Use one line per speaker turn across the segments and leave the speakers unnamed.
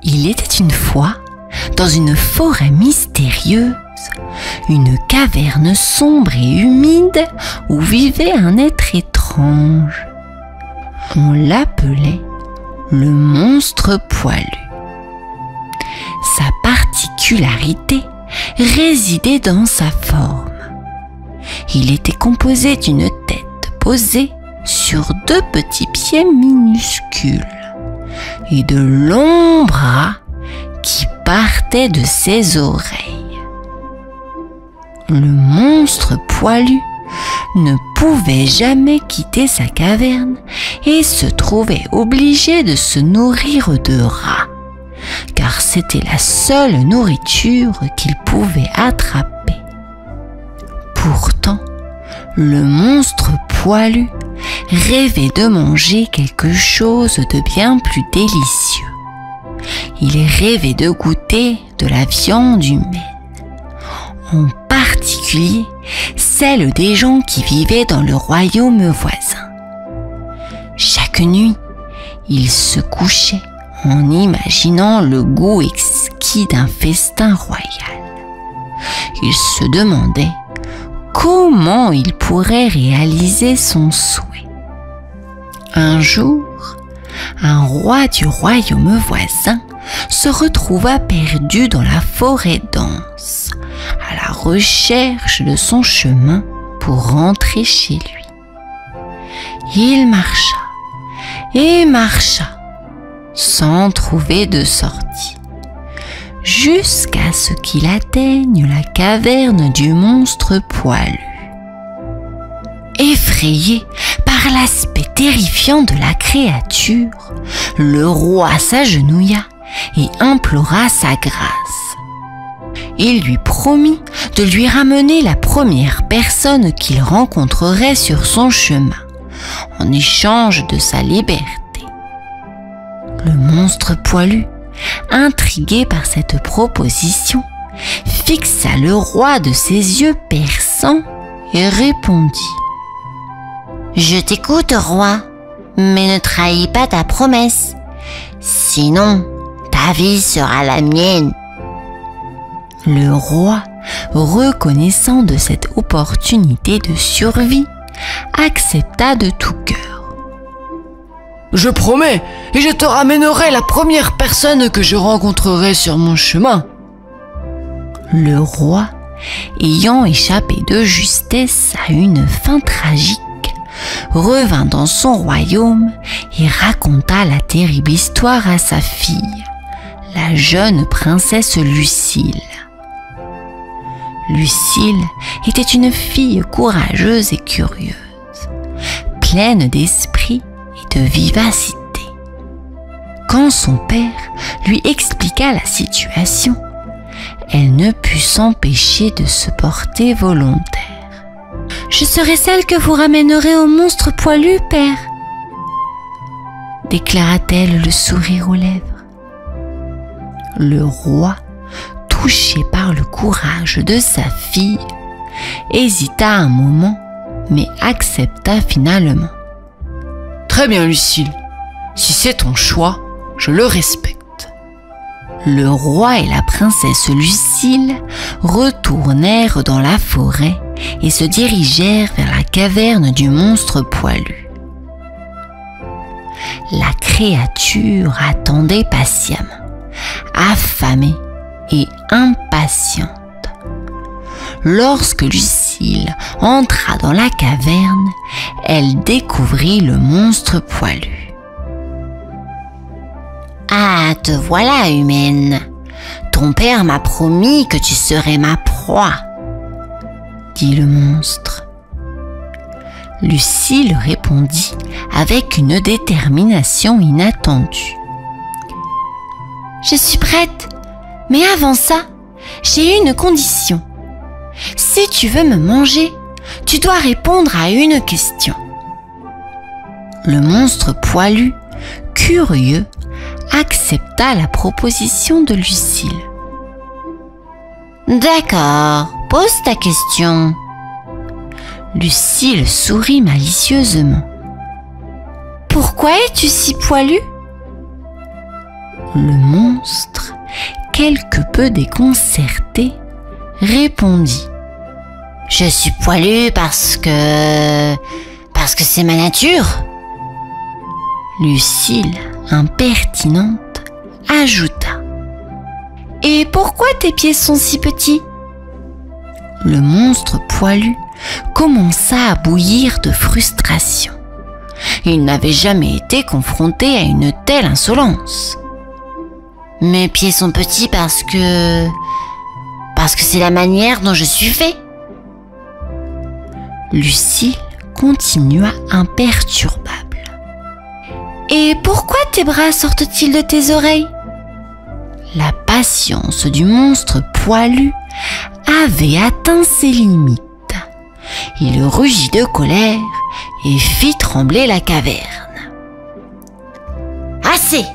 Il était une fois, dans une forêt mystérieuse, une caverne sombre et humide où vivait un être étrange. On l'appelait le monstre poilu. Sa particularité résidait dans sa forme. Il était composé d'une tête posée sur deux petits pieds minuscules et de longs bras qui partaient de ses oreilles. Le monstre poilu ne pouvait jamais quitter sa caverne et se trouvait obligé de se nourrir de rats, car c'était la seule nourriture qu'il pouvait attraper. Pourtant, le monstre poilu rêvait de manger quelque chose de bien plus délicieux. Il rêvait de goûter de la viande humaine, en particulier celle des gens qui vivaient dans le royaume voisin. Chaque nuit, il se couchait en imaginant le goût exquis d'un festin royal. Il se demandait comment il pourrait réaliser son souhait. Un jour, un roi du royaume voisin se retrouva perdu dans la forêt dense, à la recherche de son chemin pour rentrer chez lui. Il marcha et marcha sans trouver de sortie, jusqu'à ce qu'il atteigne la caverne du monstre poilu. Effrayé par l'aspect terrifiant de la créature, le roi s'agenouilla et implora sa grâce. Il lui promit de lui ramener la première personne qu'il rencontrerait sur son chemin, en échange de sa liberté. Le monstre poilu, intrigué par cette proposition, fixa le roi de ses yeux perçants et répondit: « Je t'écoute, roi, mais ne trahis pas ta promesse, sinon ta vie sera la mienne. » Le roi, reconnaissant de cette opportunité de survie, accepta de tout cœur.
« Je promets, et je te ramènerai la première personne que je rencontrerai sur mon chemin. »
Le roi, ayant échappé de justesse à une fin tragique, revint dans son royaume et raconta la terrible histoire à sa fille, la jeune princesse Lucille. Lucille était une fille courageuse et curieuse, pleine d'esprit et de vivacité. Quand son père lui expliqua la situation, elle ne put s'empêcher de se porter volontaire. « Je serai celle que vous ramènerez au monstre poilu, père !» déclara-t-elle, le sourire aux lèvres. Le roi, touché par le courage de sa fille, hésita un moment, mais accepta finalement.
« Très bien, Lucille. Si c'est ton choix, je le respecte. »
Le roi et la princesse Lucille retournèrent dans la forêt et se dirigèrent vers la caverne du monstre poilu. La créature attendait patiemment, affamée et impatiente. Lorsque Lucille entra dans la caverne, elle découvrit le monstre poilu. « Ah, te voilà, humaine. Ton père m'a promis que tu serais ma proie, » dit le monstre. Lucille répondit avec une détermination inattendue. « Je suis prête, mais avant ça, j'ai une condition. Si tu veux me manger, tu dois répondre à une question. » Le monstre poilu, curieux, accepta la proposition de Lucille. « D'accord, pose ta question. » Lucille sourit malicieusement. « Pourquoi es-tu si poilu ?» Le monstre, quelque peu déconcerté, répondit: Je suis poilu parce que c'est ma nature. Lucille, impertinente, ajouta: Et pourquoi tes pieds sont si petits? Le monstre poilu commença à bouillir de frustration. Il n'avait jamais été confronté à une telle insolence. Mes pieds sont petits parce que c'est la manière dont je suis fait. Lucille continua imperturbable. Et pourquoi tes bras sortent-ils de tes oreilles? La patience du monstre poilu avait atteint ses limites. Il rugit de colère et fit trembler la caverne. Assez!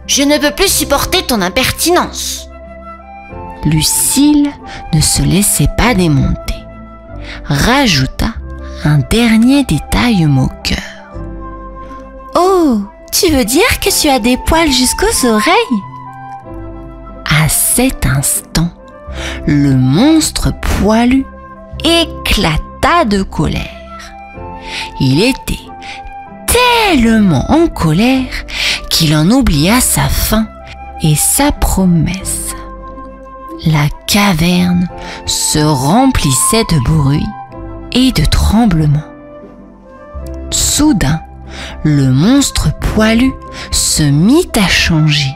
Je ne peux plus supporter ton impertinence. Lucille ne se laissait pas démonter. Rajouta un dernier détail moqueur. Oh, tu veux dire que tu as des poils jusqu'aux oreilles? À cet instant, le monstre poilu éclata de colère. Il était tellement en colère qu'il en oublia sa faim et sa promesse. La caverne se remplissait de bruit et de tremblements. Soudain, le monstre poilu se mit à changer.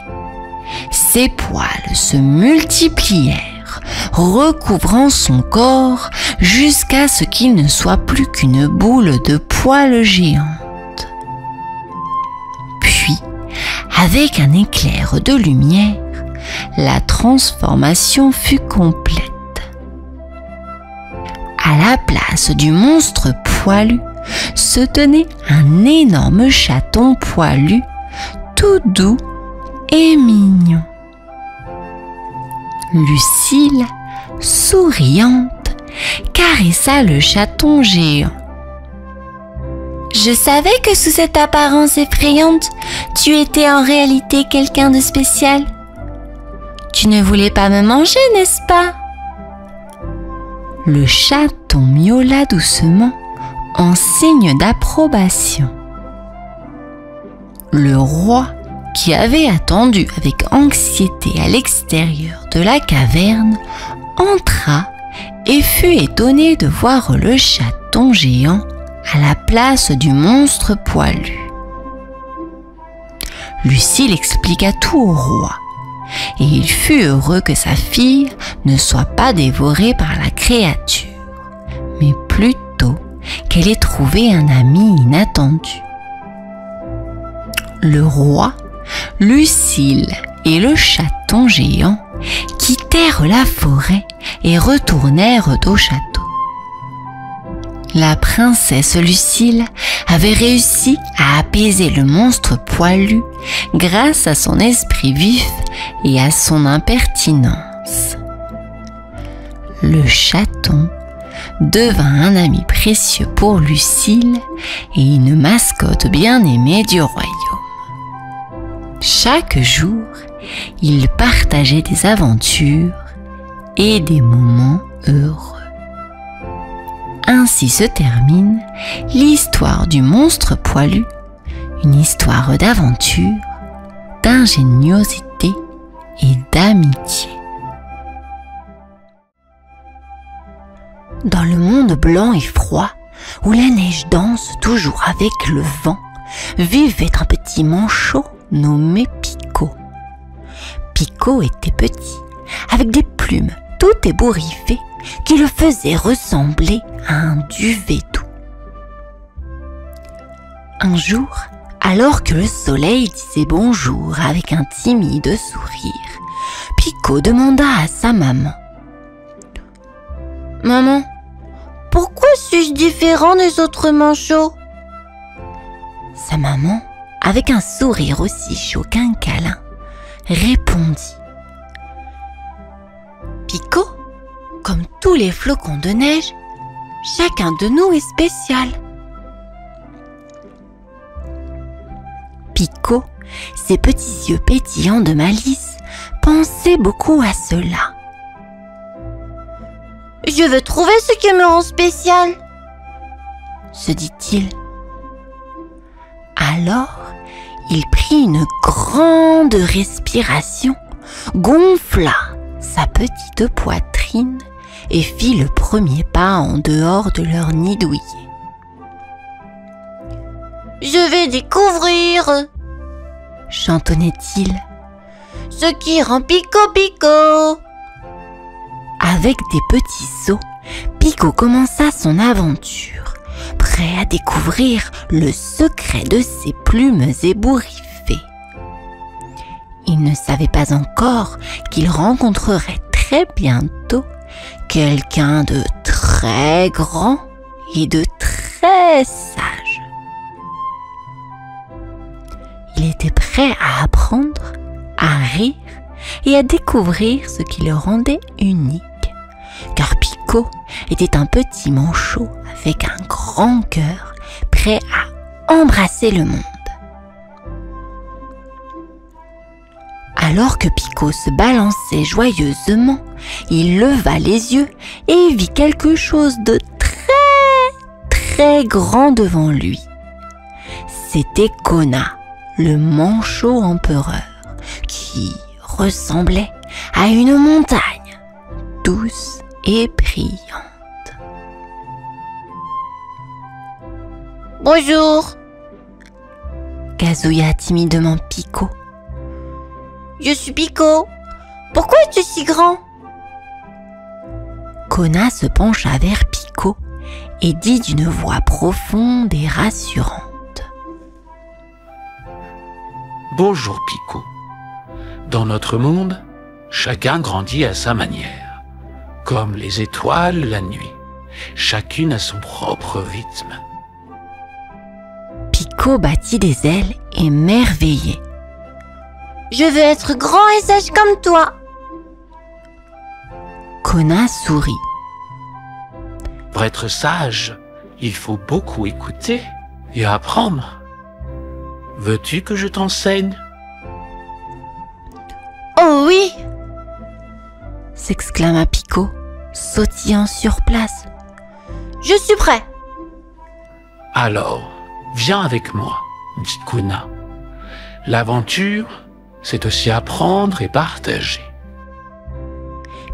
Ses poils se multiplièrent, recouvrant son corps jusqu'à ce qu'il ne soit plus qu'une boule de poils géante. Puis, avec un éclair de lumière, la transformation fut complète. À la place du monstre poilu se tenait un énorme chaton poilu, tout doux et mignon. Lucille, souriante, caressa le chaton géant. Je savais que sous cette apparence effrayante, tu étais en réalité quelqu'un de spécial. Tu ne voulais pas me manger, n'est-ce pas? Le chaton miaula doucement en signe d'approbation. Le roi, qui avait attendu avec anxiété à l'extérieur de la caverne, entra et fut étonné de voir le chaton géant à la place du monstre poilu. Lucille expliqua tout au roi, et il fut heureux que sa fille ne soit pas dévorée par la créature, mais plutôt qu'elle ait trouvé un ami inattendu. Le roi, Lucille et le chaton géant quittèrent la forêt et retournèrent au château. La princesse Lucille avait réussi à apaiser le monstre poilu grâce à son esprit vif et à son impertinence. Le chaton devint un ami précieux pour Lucille et une mascotte bien aimée du royaume. Chaque jour, ils partageaient des aventures et des moments heureux. Ainsi se termine l'histoire du monstre poilu, une histoire d'aventure, d'ingéniosité et d'amitié. Dans le monde blanc et froid, où la neige danse toujours avec le vent, vivait un petit manchot nommé Pico. Pico était petit, avec des plumes tout ébouriffées qui le faisaient ressembler à un duvet doux. Un jour, alors que le soleil disait bonjour avec un timide sourire, Pico demanda à sa maman: « Maman, pourquoi suis-je différent des autres manchots ?» Sa maman, avec un sourire aussi chaud qu'un câlin, répondit: « Pico, comme tous les flocons de neige, chacun de nous est spécial. » Pico ses petits yeux pétillants de malice pensaient beaucoup à cela.
« Je veux trouver ce qui me rend spécial !»
se dit-il. Alors, il prit une grande respiration, gonfla sa petite poitrine et fit le premier pas en dehors de leur nid douillet.
« Je vais découvrir, »
chantonnait-il,
« ce qui rend Pico Pico !»
Avec des petits sauts, Pico commença son aventure, prêt à découvrir le secret de ses plumes ébouriffées. Il ne savait pas encore qu'il rencontrerait très bientôt quelqu'un de très grand et de très sage. Il était prêt à apprendre, à rire et à découvrir ce qui le rendait unique, car Pico était un petit manchot avec un grand cœur, prêt à embrasser le monde. Alors que Pico se balançait joyeusement, il leva les yeux et vit quelque chose de très grand devant lui. C'était Kona, le manchot empereur, qui ressemblait à une montagne douce et brillante.
« Bonjour !»
gazouilla timidement Pico.
« Je suis Pico. Pourquoi es-tu si grand ?»
Kona se pencha vers Pico et dit d'une voix profonde et rassurante.
« Bonjour Pico. Dans notre monde, chacun grandit à sa manière, comme les étoiles la nuit. Chacune a son propre rythme. »
Pico battit des ailes émerveillé.
« Je veux être grand et sage comme toi !»
Kona sourit.
« Pour être sage, il faut beaucoup écouter et apprendre. Veux-tu que je t'enseigne ?»
« Oh oui !»
s'exclama Pico, sautillant sur place.
« Je suis prêt !»
« Alors, viens avec moi, dit Kona. L'aventure, c'est aussi apprendre et partager. »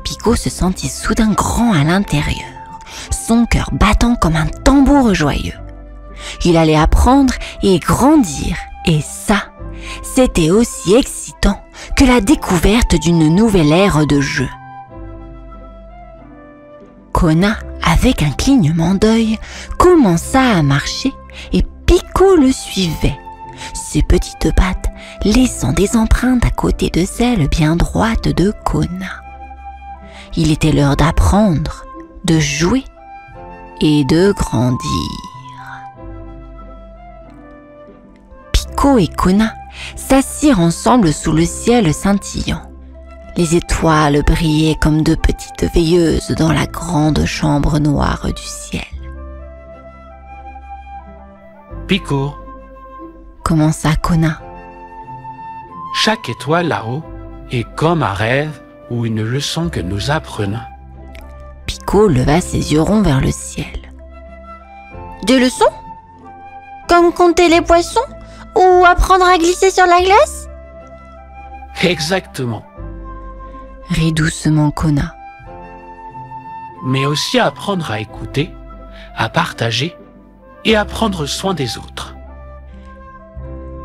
Pico se sentit soudain grand à l'intérieur, son cœur battant comme un tambour joyeux. Il allait apprendre et grandir, et ça, c'était aussi excitant que la découverte d'une nouvelle ère de jeu. Kona, avec un clignement d'œil, commença à marcher et Pico le suivait, ses petites pattes laissant des empreintes à côté de celles bien droites de Kona. Il était l'heure d'apprendre, de jouer et de grandir. Pico et Kona s'assirent ensemble sous le ciel scintillant. Les étoiles brillaient comme de petites veilleuses dans la grande chambre noire du ciel.
« Pico,
commença Kona.
Chaque étoile là-haut est comme un rêve ou une leçon que nous apprenons. »
Pico leva ses yeux ronds vers le ciel.
« Des leçons? Comme compter les poissons ou apprendre à glisser sur la glace ?»
Exactement.
Rit doucement Kona.
Mais aussi apprendre à écouter, à partager et à prendre soin des autres.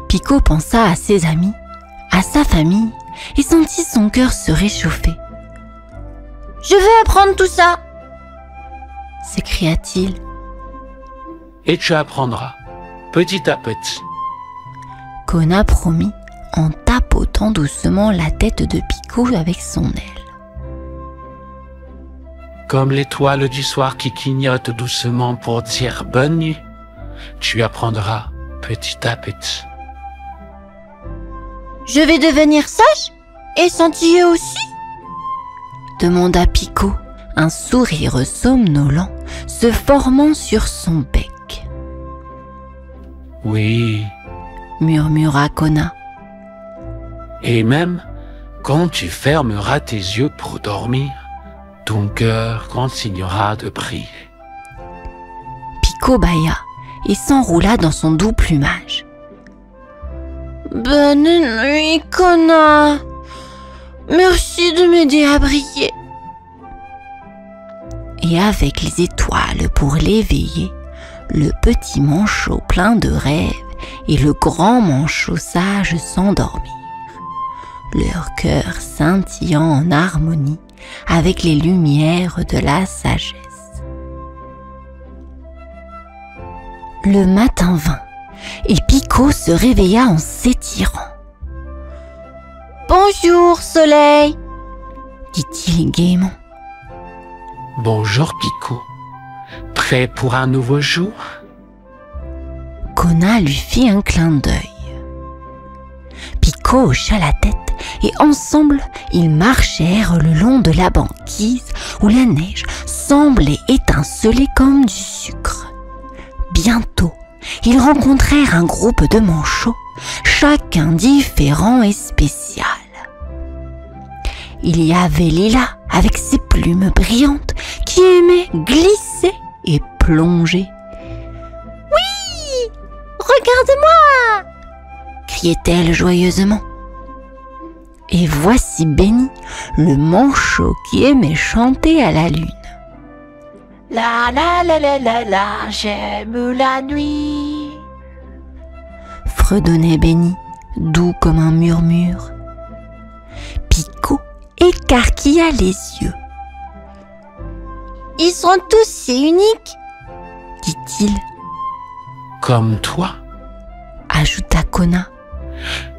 Pico pensa à ses amis, à sa famille et sentit son cœur se réchauffer.
« Je veux apprendre tout ça !»
s'écria-t-il.
« Et tu apprendras, petit à petit. »
Kona promit en tapotant doucement la tête de Pico avec son aile.
Comme l'étoile du soir qui clignote doucement pour dire bonne nuit, tu apprendras petit à petit.
« Je vais devenir sage et scintiller aussi ?»
demanda Pico, un sourire somnolent se formant sur son bec.
« Oui, »
murmura Kona.
Et même quand tu fermeras tes yeux pour dormir, ton cœur continuera de prier.
Pico bâilla et s'enroula dans son doux plumage.
Bonne nuit, Kona. Merci de m'aider à briller.
Et avec les étoiles pour l'éveiller, le petit manchot plein de rêves et le grand manchot sage s'endormirent, leur cœur scintillant en harmonie avec les lumières de la sagesse. Le matin vint et Pico se réveilla en s'étirant.
« Bonjour, soleil !»
dit-il gaiement.
« Bonjour, Pico. Prêt pour un nouveau jour ?»
Kona lui fit un clin d'œil. Pico hocha la tête et ensemble, ils marchèrent le long de la banquise où la neige semblait étinceler comme du sucre. Bientôt, ils rencontrèrent un groupe de manchots, chacun différent et spécial. Il y avait Lila avec ses plumes brillantes qui aimait glisser et plonger.
« Oui, regarde-moi !»
criait-elle joyeusement. Et voici Benny, le manchot qui aimait chanter à la lune.
La la la la la la, j'aime la nuit.
Fredonnait Benny, doux comme un murmure. Pico écarquilla les yeux.
Ils sont tous si uniques,
dit-il.
Comme toi,
ajouta Kona.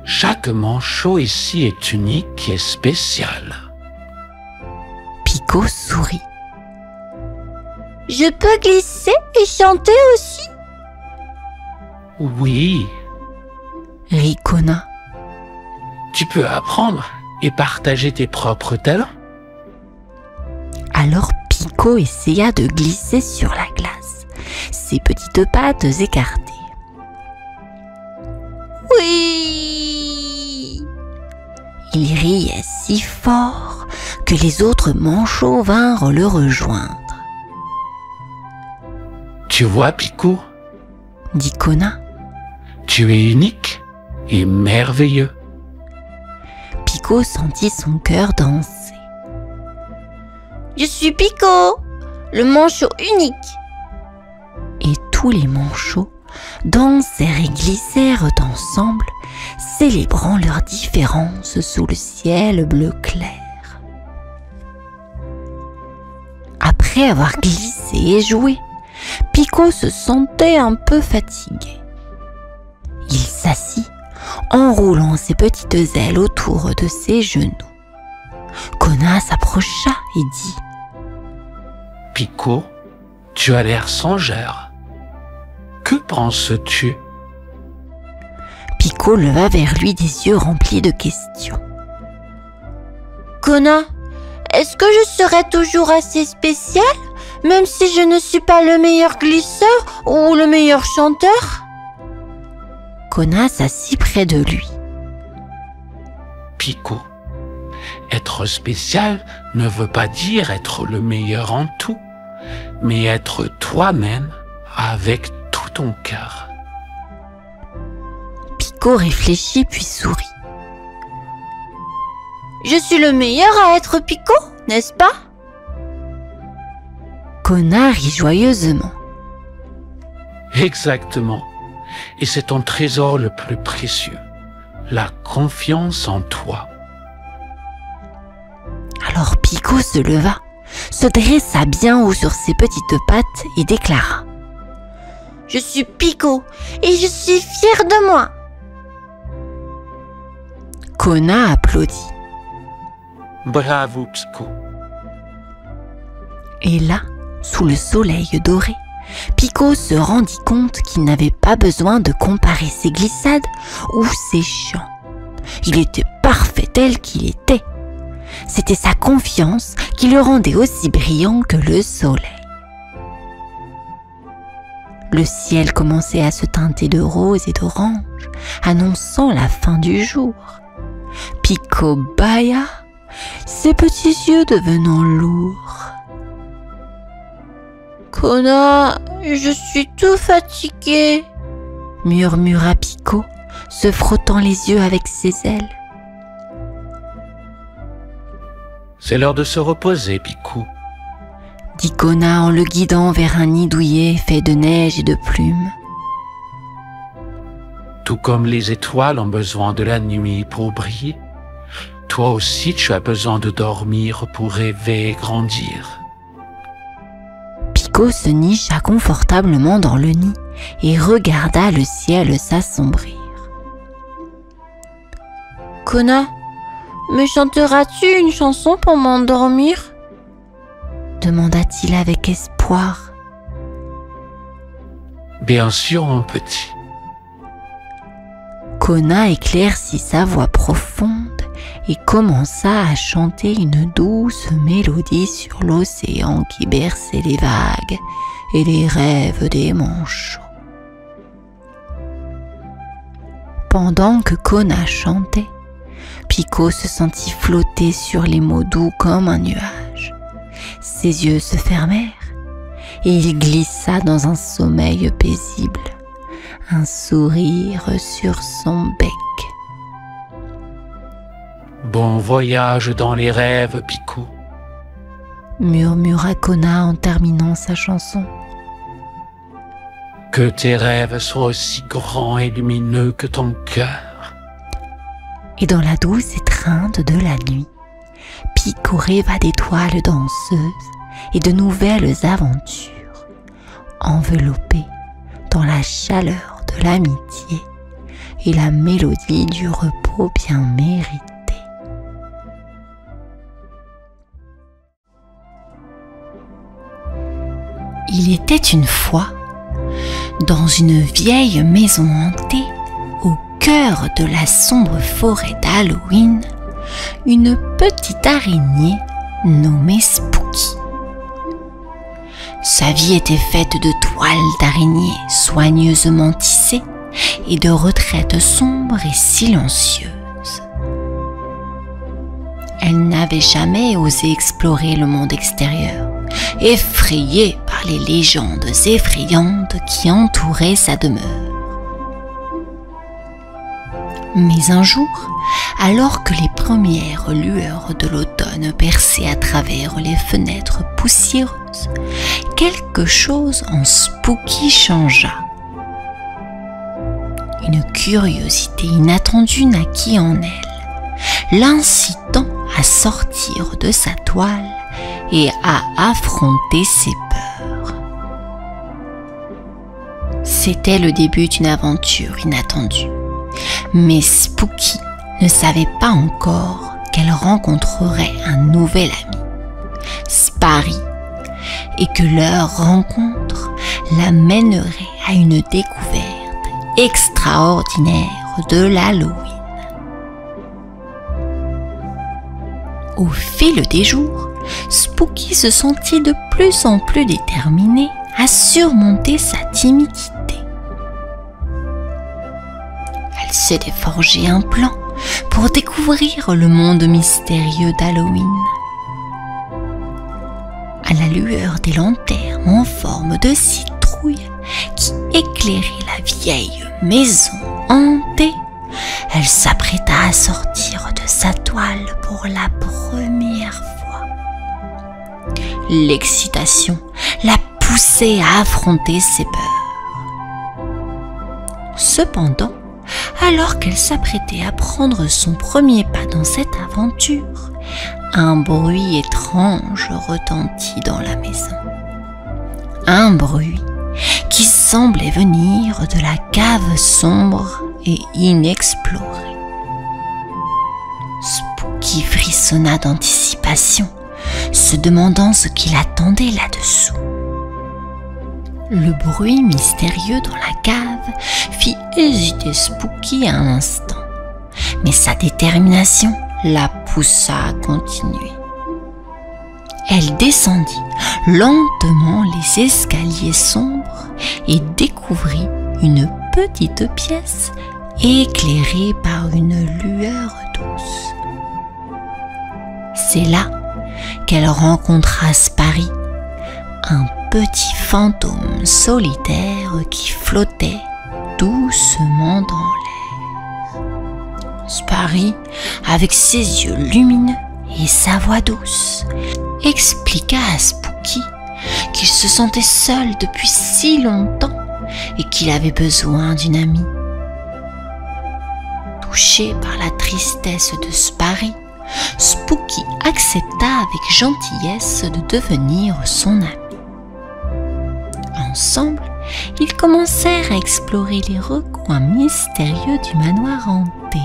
Chaque manchot ici est unique et spécial.
Pico sourit.
Je peux glisser et chanter aussi?
Oui,
rit Kona.
tu peux apprendre et partager tes propres talents.
Alors Pico essaya de glisser sur la glace, ses petites pattes écartées.
Oui!
Il riait si fort que les autres manchots vinrent le rejoindre.
Tu vois, Pico,
Dit Kona.
tu es unique et merveilleux.
Pico sentit son cœur danser.
Je suis Pico, le manchot unique.
Et tous les manchots dansèrent et glissèrent ensemble, célébrant leur différence sous le ciel bleu clair. Après avoir glissé et joué, Pico se sentait un peu fatigué. Il s'assit, enroulant ses petites ailes autour de ses genoux. Kona s'approcha et dit «
Pico, tu as l'air songeur. Que penses-tu? »
Pico leva vers lui des yeux remplis de questions.
Kona, est-ce que je serai toujours assez spécial, même si je ne suis pas le meilleur glisseur ou le meilleur chanteur?
Kona s'assit près de lui.
Pico, être spécial ne veut pas dire être le meilleur en tout, mais être toi-même avec tout ton cœur.
Pico réfléchit puis sourit.
Je suis le meilleur à être Pico, n'est-ce pas?
Kona rit joyeusement.
Exactement. Et c'est ton trésor le plus précieux, la confiance en toi.
Alors Pico se leva, se dressa bien haut sur ses petites pattes et déclara.
Je suis Pico et je suis fière de moi.
Kona applaudit.
Bravo, Pico.
Et là, sous le soleil doré, Pico se rendit compte qu'il n'avait pas besoin de comparer ses glissades ou ses chants. Il était parfait tel qu'il était. C'était sa confiance qui le rendait aussi brillant que le soleil. Le ciel commençait à se teinter de rose et d'orange, annonçant la fin du jour. Pico bâilla, ses petits yeux devenant lourds.
Kona, je suis tout fatigué,
murmura Pico, se frottant les yeux avec ses ailes.
C'est l'heure de se reposer, Picou.
Dit Kona en le guidant vers un nid douillet fait de neige et de plumes.
Tout comme les étoiles ont besoin de la nuit pour briller, toi aussi tu as besoin de dormir pour rêver et grandir.
Pico se nicha confortablement dans le nid et regarda le ciel s'assombrir.
Kona, me chanteras-tu une chanson pour m'endormir?
Demanda-t-il avec espoir.
Bien sûr, mon petit.
Kona éclaircit sa voix profonde et commença à chanter une douce mélodie sur l'océan qui berçait les vagues et les rêves des manchots. Pendant que Kona chantait, Pico se sentit flotter sur les mots doux comme un nuage. Ses yeux se fermèrent et il glissa dans un sommeil paisible, un sourire sur son bec.
Bon voyage dans les rêves, Picou.
Murmura Kona en terminant sa chanson.
Que tes rêves soient aussi grands et lumineux que ton cœur.
Et dans la douce étreinte de la nuit, Pico rêva d'étoiles danseuses et de nouvelles aventures, enveloppées dans la chaleur de l'amitié et la mélodie du repos bien mérité. Il était une fois, dans une vieille maison hantée, au cœur de la sombre forêt d'Halloween, une petite araignée nommée Spooky. Sa vie était faite de toiles d'araignée soigneusement tissées et de retraites sombres et silencieuses. Elle n'avait jamais osé explorer le monde extérieur, effrayée par les légendes effrayantes qui entouraient sa demeure. Mais un jour, alors que les premières lueurs de l'automne perçaient à travers les fenêtres poussiéreuses, quelque chose en Spooky changea. Une curiosité inattendue naquit en elle, l'incitant à sortir de sa toile et à affronter ses peurs. C'était le début d'une aventure inattendue. Mais Spooky ne savait pas encore qu'elle rencontrerait un nouvel ami, Sparry, et que leur rencontre la mènerait à une découverte extraordinaire de l'Halloween. Au fil des jours, Spooky se sentit de plus en plus déterminée à surmonter sa timidité. Elle s'était forgé un plan pour découvrir le monde mystérieux d'Halloween. À la lueur des lanternes en forme de citrouille qui éclairaient la vieille maison hantée, elle s'apprêta à sortir de sa toile pour la première fois. L'excitation la poussait à affronter ses peurs. Cependant, alors qu'elle s'apprêtait à prendre son premier pas dans cette aventure, un bruit étrange retentit dans la maison. Un bruit qui semblait venir de la cave sombre et inexplorée. Spooky frissonna d'anticipation, se demandant ce qui l'attendait là-dessous. Le bruit mystérieux dans la cave fit hésiter Spooky un instant, mais sa détermination la poussa à continuer. Elle descendit lentement les escaliers sombres et découvrit une petite pièce éclairée par une lueur douce. C'est là qu'elle rencontra Spary, un petit fantôme solitaire qui flottait doucement dans l'air. Spary, avec ses yeux lumineux et sa voix douce, expliqua à Spooky qu'il se sentait seul depuis si longtemps et qu'il avait besoin d'une amie. Touché par la tristesse de Spary, Spooky accepta avec gentillesse de devenir son ami. Ensemble, ils commencèrent à explorer les recoins mystérieux du manoir hanté,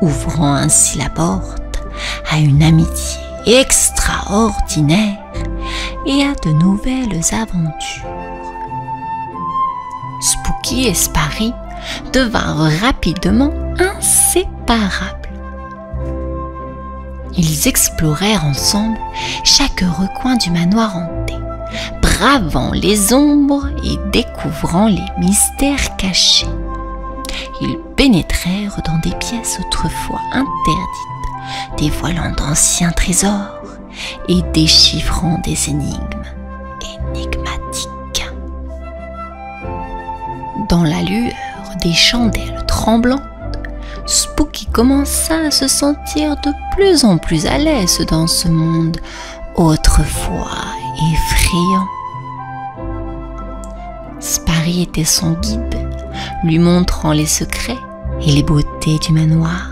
ouvrant ainsi la porte à une amitié extraordinaire et à de nouvelles aventures. Spooky et Spary devinrent rapidement inséparables. Ils explorèrent ensemble chaque recoin du manoir hanté, bravant les ombres et découvrant les mystères cachés. Ils pénétrèrent dans des pièces autrefois interdites, dévoilant d'anciens trésors et déchiffrant des énigmes énigmatiques. Dans la lueur des chandelles tremblantes, Spooky commença à se sentir de plus en plus à l'aise dans ce monde autrefois effrayant. Spary était son guide, lui montrant les secrets et les beautés du manoir.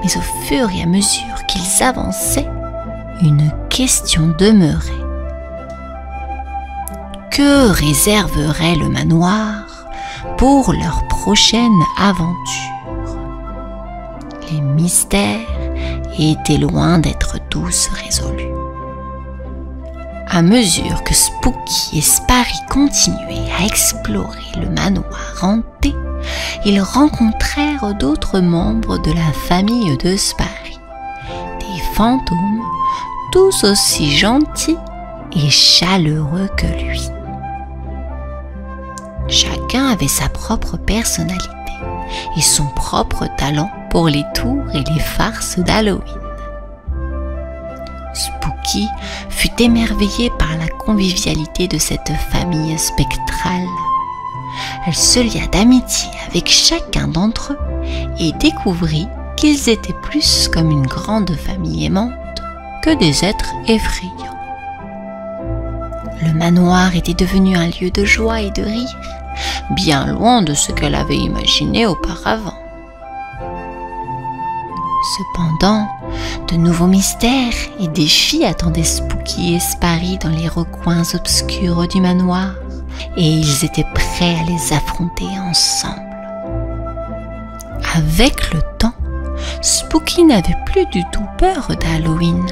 Mais au fur et à mesure qu'ils avançaient, une question demeurait. Que réserverait le manoir pour leur prochaine aventure? Les mystères étaient loin d'être tous résolus. À mesure que Spooky et Spary continuaient à explorer le manoir hanté, ils rencontrèrent d'autres membres de la famille de Spary, des fantômes tous aussi gentils et chaleureux que lui. Chacun avait sa propre personnalité et son propre talent pour les tours et les farces d'Halloween. Spooky fut émerveillée par la convivialité de cette famille spectrale. Elle se lia d'amitié avec chacun d'entre eux et découvrit qu'ils étaient plus comme une grande famille aimante que des êtres effrayants. Le manoir était devenu un lieu de joie et de rire, bien loin de ce qu'elle avait imaginé auparavant. Cependant, de nouveaux mystères et défis attendaient Spooky et Spary dans les recoins obscurs du manoir, et ils étaient prêts à les affronter ensemble. Avec le temps, Spooky n'avait plus du tout peur d'Halloween.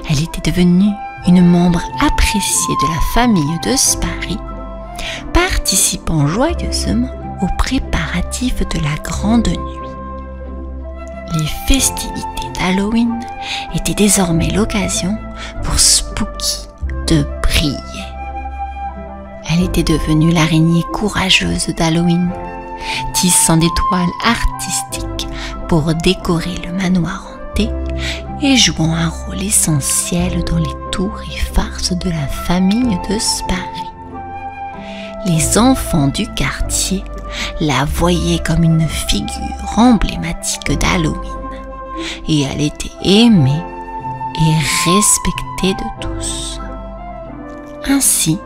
Elle était devenue une membre appréciée de la famille de Spary, participant joyeusement aux préparatifs de la grande nuit. Les festivités d'Halloween étaient désormais l'occasion pour Spooky de briller. Elle était devenue l'araignée courageuse d'Halloween, tissant des toiles artistiques pour décorer le manoir hanté et jouant un rôle essentiel dans les tours et farces de la famille de Spary. Les enfants du quartier la voyaient comme une figure emblématique d'Halloween et elle était aimée et respectée de tous. Ainsi,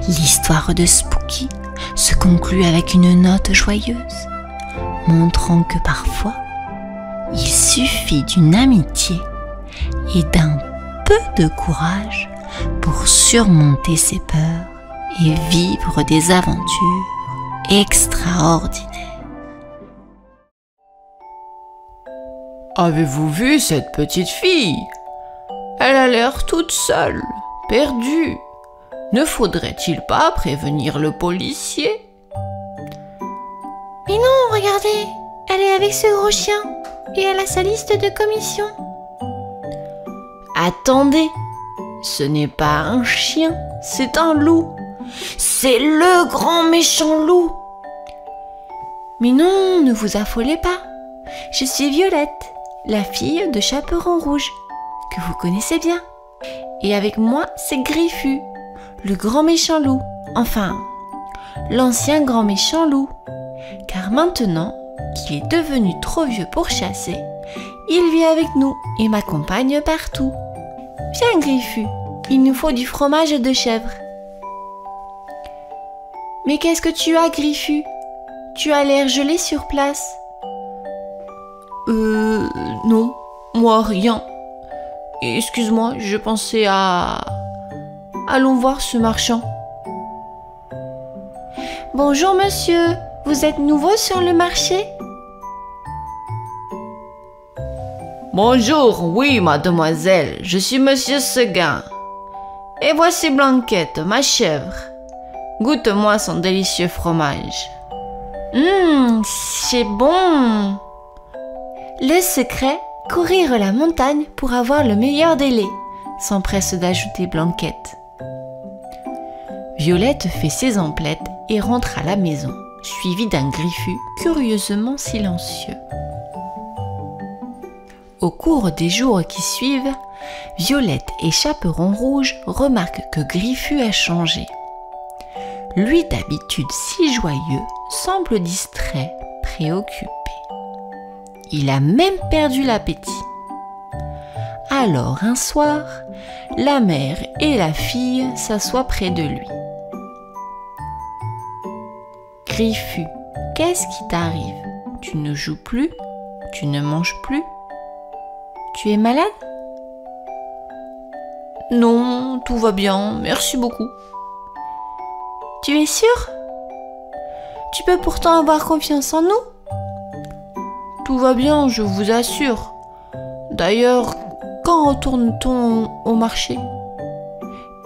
l'histoire de Spooky se conclut avec une note joyeuse, montrant que parfois, il suffit d'une amitié et d'un peu de courage pour surmonter ses peurs et vivre des aventures extraordinaires.
Avez-vous vu cette petite fille? Elle a l'air toute seule, perdue. Ne faudrait-il pas prévenir le policier?
Mais non, regardez, elle est avec ce gros chien et elle a sa liste de commission.
Attendez, ce n'est pas un chien, c'est un loup. C'est le grand méchant loup.
Mais non, ne vous affolez pas.
Je suis Violette, la fille de Chaperon Rouge, que vous connaissez bien. Et avec moi, c'est Griffu, le grand méchant loup. Enfin, l'ancien grand méchant loup. Car maintenant qu'il est devenu trop vieux pour chasser, il vit avec nous et m'accompagne partout. Viens Griffu, il nous faut du fromage de chèvre. Mais qu'est-ce que tu as, Griffu? Tu as l'air gelé sur place. Non, moi rien. Excuse-moi, je pensais à... Allons voir ce marchand. Bonjour monsieur, vous êtes nouveau sur le marché?
Bonjour, oui mademoiselle, je suis monsieur Seguin. Et voici Blanquette, ma chèvre. Goûte-moi son délicieux fromage.
C'est bon. Le secret, courir la montagne pour avoir le meilleur des laits, s'empresse d'ajouter Blanquette. Violette fait ses emplettes et rentre à la maison, suivie d'un Griffu curieusement silencieux. Au cours des jours qui suivent, Violette et Chaperon Rouge remarquent que Griffu a changé. Lui d'habitude si joyeux semble distrait, préoccupé. Il a même perdu l'appétit. Alors un soir, la mère et la fille s'assoient près de lui. Griffu, qu'est-ce qui t'arrive? Tu ne joues plus? Tu ne manges plus? Tu es malade?
Non, tout va bien, merci beaucoup.
Tu es sûr? Tu peux pourtant avoir confiance en nous?
Tout va bien, je vous assure. D'ailleurs, quand retourne-t-on au marché?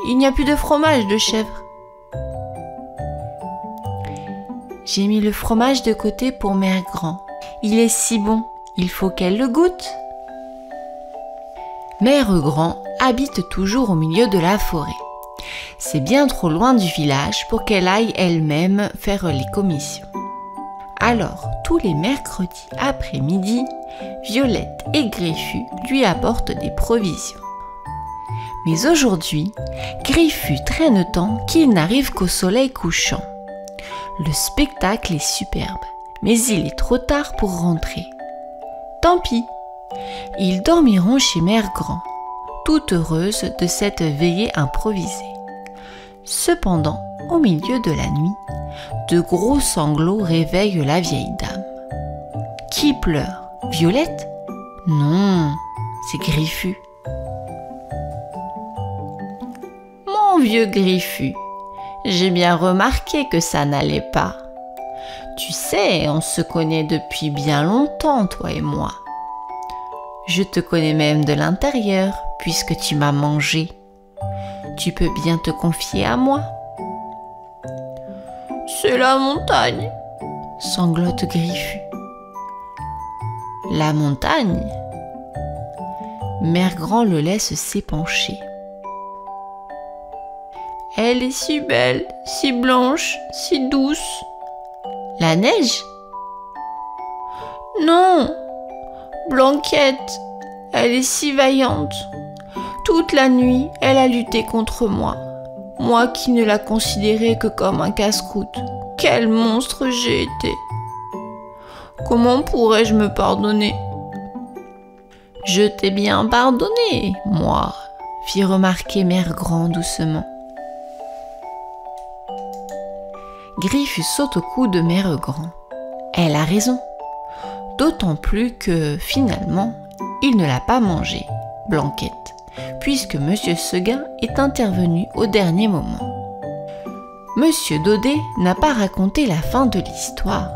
Il n'y a plus de fromage de chèvre.
J'ai mis le fromage de côté pour Mère Grand. Il est si bon, il faut qu'elle le goûte. Mère Grand habite toujours au milieu de la forêt. C'est bien trop loin du village pour qu'elle aille elle-même faire les commissions. Alors, tous les mercredis après-midi, Violette et Griffu lui apportent des provisions. Mais aujourd'hui, Griffu traîne tant qu'il n'arrive qu'au soleil couchant. Le spectacle est superbe, mais il est trop tard pour rentrer. Tant pis, ils dormiront chez Mère Grand, toute heureuse de cette veillée improvisée. Cependant, au milieu de la nuit, de gros sanglots réveillent la vieille dame. Qui pleure? Violette? Non, c'est Griffu.
Mon vieux Griffu, j'ai bien remarqué que ça n'allait pas. Tu sais, on se connaît depuis bien longtemps, toi et moi. Je te connais même de l'intérieur, puisque tu m'as mangé. Tu peux bien te confier à moi. C'est la montagne,
sanglote Griffu. La montagne? Mère Grand le laisse s'épancher.
Elle est si belle, si blanche, si douce.
La neige?
Non, Blanquette, elle est si vaillante. Toute la nuit, elle a lutté contre moi. Moi qui ne la considérais que comme un casse-croûte. Quel monstre j'ai été! Comment pourrais-je me pardonner? Je t'ai bien pardonné, moi,
fit remarquer Mère Grand doucement. Griffu saute au cou de Mère Grand. Elle a raison. D'autant plus que, finalement, il ne l'a pas mangée, Blanquette, puisque Monsieur Seguin est intervenu au dernier moment. Monsieur Daudet n'a pas raconté la fin de l'histoire.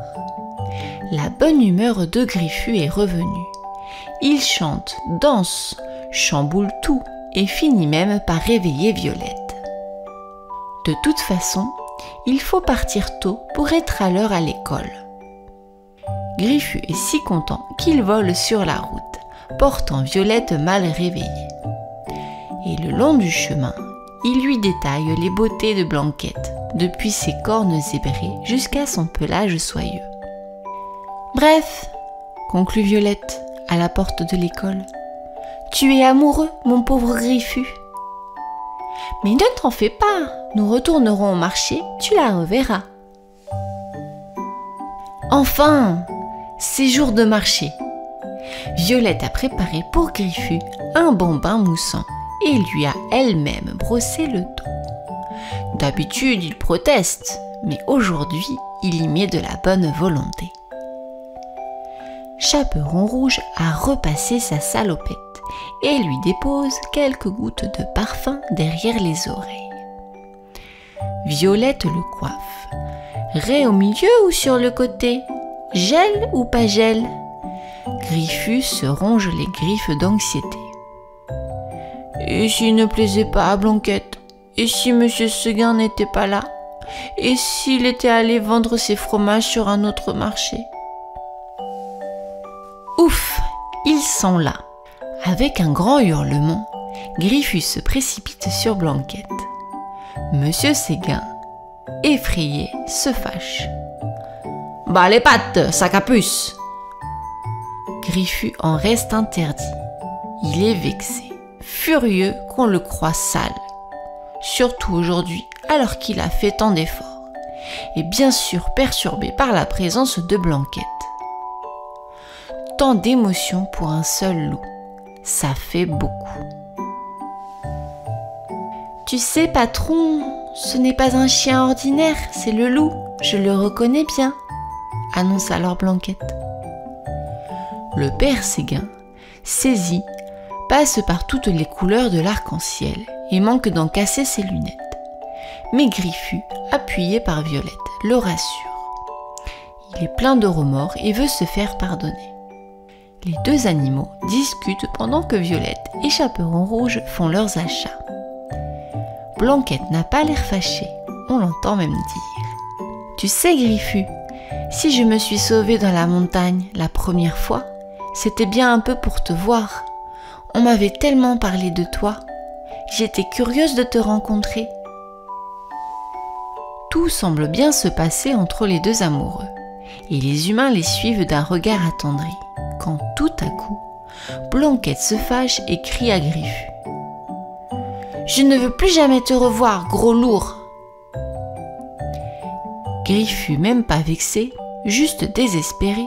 La bonne humeur de Griffu est revenue. Il chante, danse, chamboule tout et finit même par réveiller Violette. De toute façon, il faut partir tôt pour être à l'heure à l'école. Griffu est si content qu'il vole sur la route, portant Violette mal réveillée. Et le long du chemin, il lui détaille les beautés de Blanquette, depuis ses cornes zébrées jusqu'à son pelage soyeux. Bref,
conclut Violette à la porte de l'école. Tu es amoureux, mon pauvre Griffu. Mais ne t'en fais pas, nous retournerons au marché, tu la reverras. Enfin, c'est jour de marché. Violette a préparé pour Griffu un bon bain moussant et lui a elle-même brossé le dos. D'habitude, il proteste, mais aujourd'hui, il y met de la bonne volonté. Chaperon Rouge a repassé sa salopette et lui dépose quelques gouttes de parfum derrière les oreilles. Violette le coiffe. Raie au milieu ou sur le côté? Gel ou pas gel? Griffu se ronge les griffes d'anxiété. Et s'il ne plaisait pas à Blanquette? Et si Monsieur Seguin n'était pas là? Et s'il était allé vendre ses fromages sur un autre marché? Ouf, ils sont là. Avec un grand hurlement, Griffu se précipite sur Blanquette. Monsieur Seguin, effrayé, se fâche. Bah les pattes, sac à puce! Griffu en reste interdit. Il est vexé, furieux qu'on le croie sale. Surtout aujourd'hui, alors qu'il a fait tant d'efforts. Et bien sûr perturbé par la présence de Blanquette. Tant d'émotions pour un seul loup. Ça fait beaucoup. Tu sais, patron, ce n'est pas un chien ordinaire, c'est le loup. Je le reconnais bien, annonce alors Blanquette. Le père Seguin, saisi, passe par toutes les couleurs de l'arc-en-ciel et manque d'en casser ses lunettes. Mais Griffu, appuyé par Violette, le rassure. Il est plein de remords et veut se faire pardonner. Les deux animaux discutent pendant que Violette et Chaperon Rouge font leurs achats. Blanquette n'a pas l'air fâchée, on l'entend même dire. Tu sais, Griffu, si je me suis sauvée dans la montagne la première fois, c'était bien un peu pour te voir. On m'avait tellement parlé de toi. J'étais curieuse de te rencontrer. Tout semble bien se passer entre les deux amoureux, et les humains les suivent d'un regard attendri, quand tout à coup, Blanquette se fâche et crie à Griffu. « Je ne veux plus jamais te revoir, gros lourd !» Griffu, même pas vexé, juste désespéré,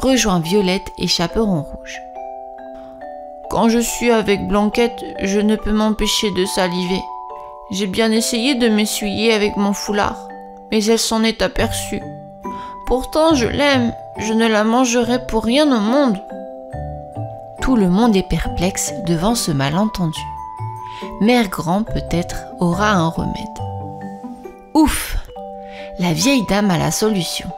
rejoint Violette et Chaperon Rouge. « Quand je suis avec Blanquette, je ne peux m'empêcher de saliver. J'ai bien essayé de m'essuyer avec mon foulard, mais elle s'en est aperçue. Pourtant je l'aime, je ne la mangerai pour rien au monde. » Tout le monde est perplexe devant ce malentendu. Mère Grand peut-être aura un remède. Ouf! La vieille dame a la solution.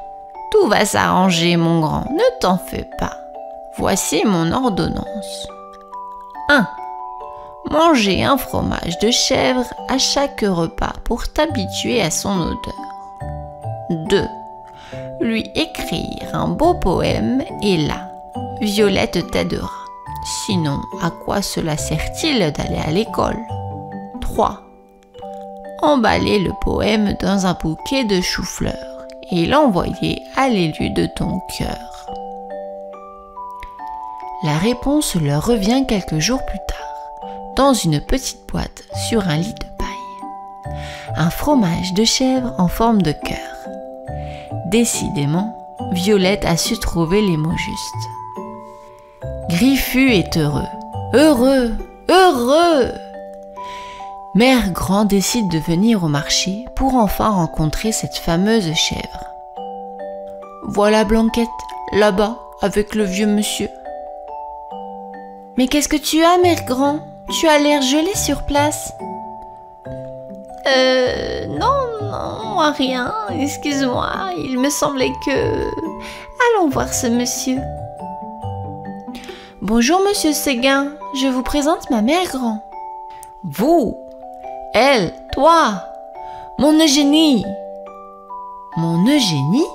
Tout va s'arranger, mon grand, ne t'en fais pas. Voici mon ordonnance. 1. Manger un fromage de chèvre à chaque repas pour t'habituer à son odeur. 2. Lui écrire un beau poème et là, Violette t'aidera. Sinon, à quoi cela sert-il d'aller à l'école? 3. Emballer le poème dans un bouquet de choux-fleurs et l'envoyer à l'élu de ton cœur. La réponse leur revient quelques jours plus tard, dans une petite boîte sur un lit de paille. Un fromage de chèvre en forme de cœur. Décidément, Violette a su trouver les mots justes. Griffu est heureux, heureux, heureux! Mère Grand décide de venir au marché pour enfin rencontrer cette fameuse chèvre. Voilà Blanquette, là-bas, avec le vieux monsieur. Mais qu'est-ce que tu as, Mère Grand? Tu as l'air gelée sur place. Non, rien, excuse-moi, il me semblait que... Allons voir ce monsieur. Bonjour, monsieur Seguin, je vous présente ma Mère Grand. Vous, elle, toi, mon Eugénie. Mon Eugénie?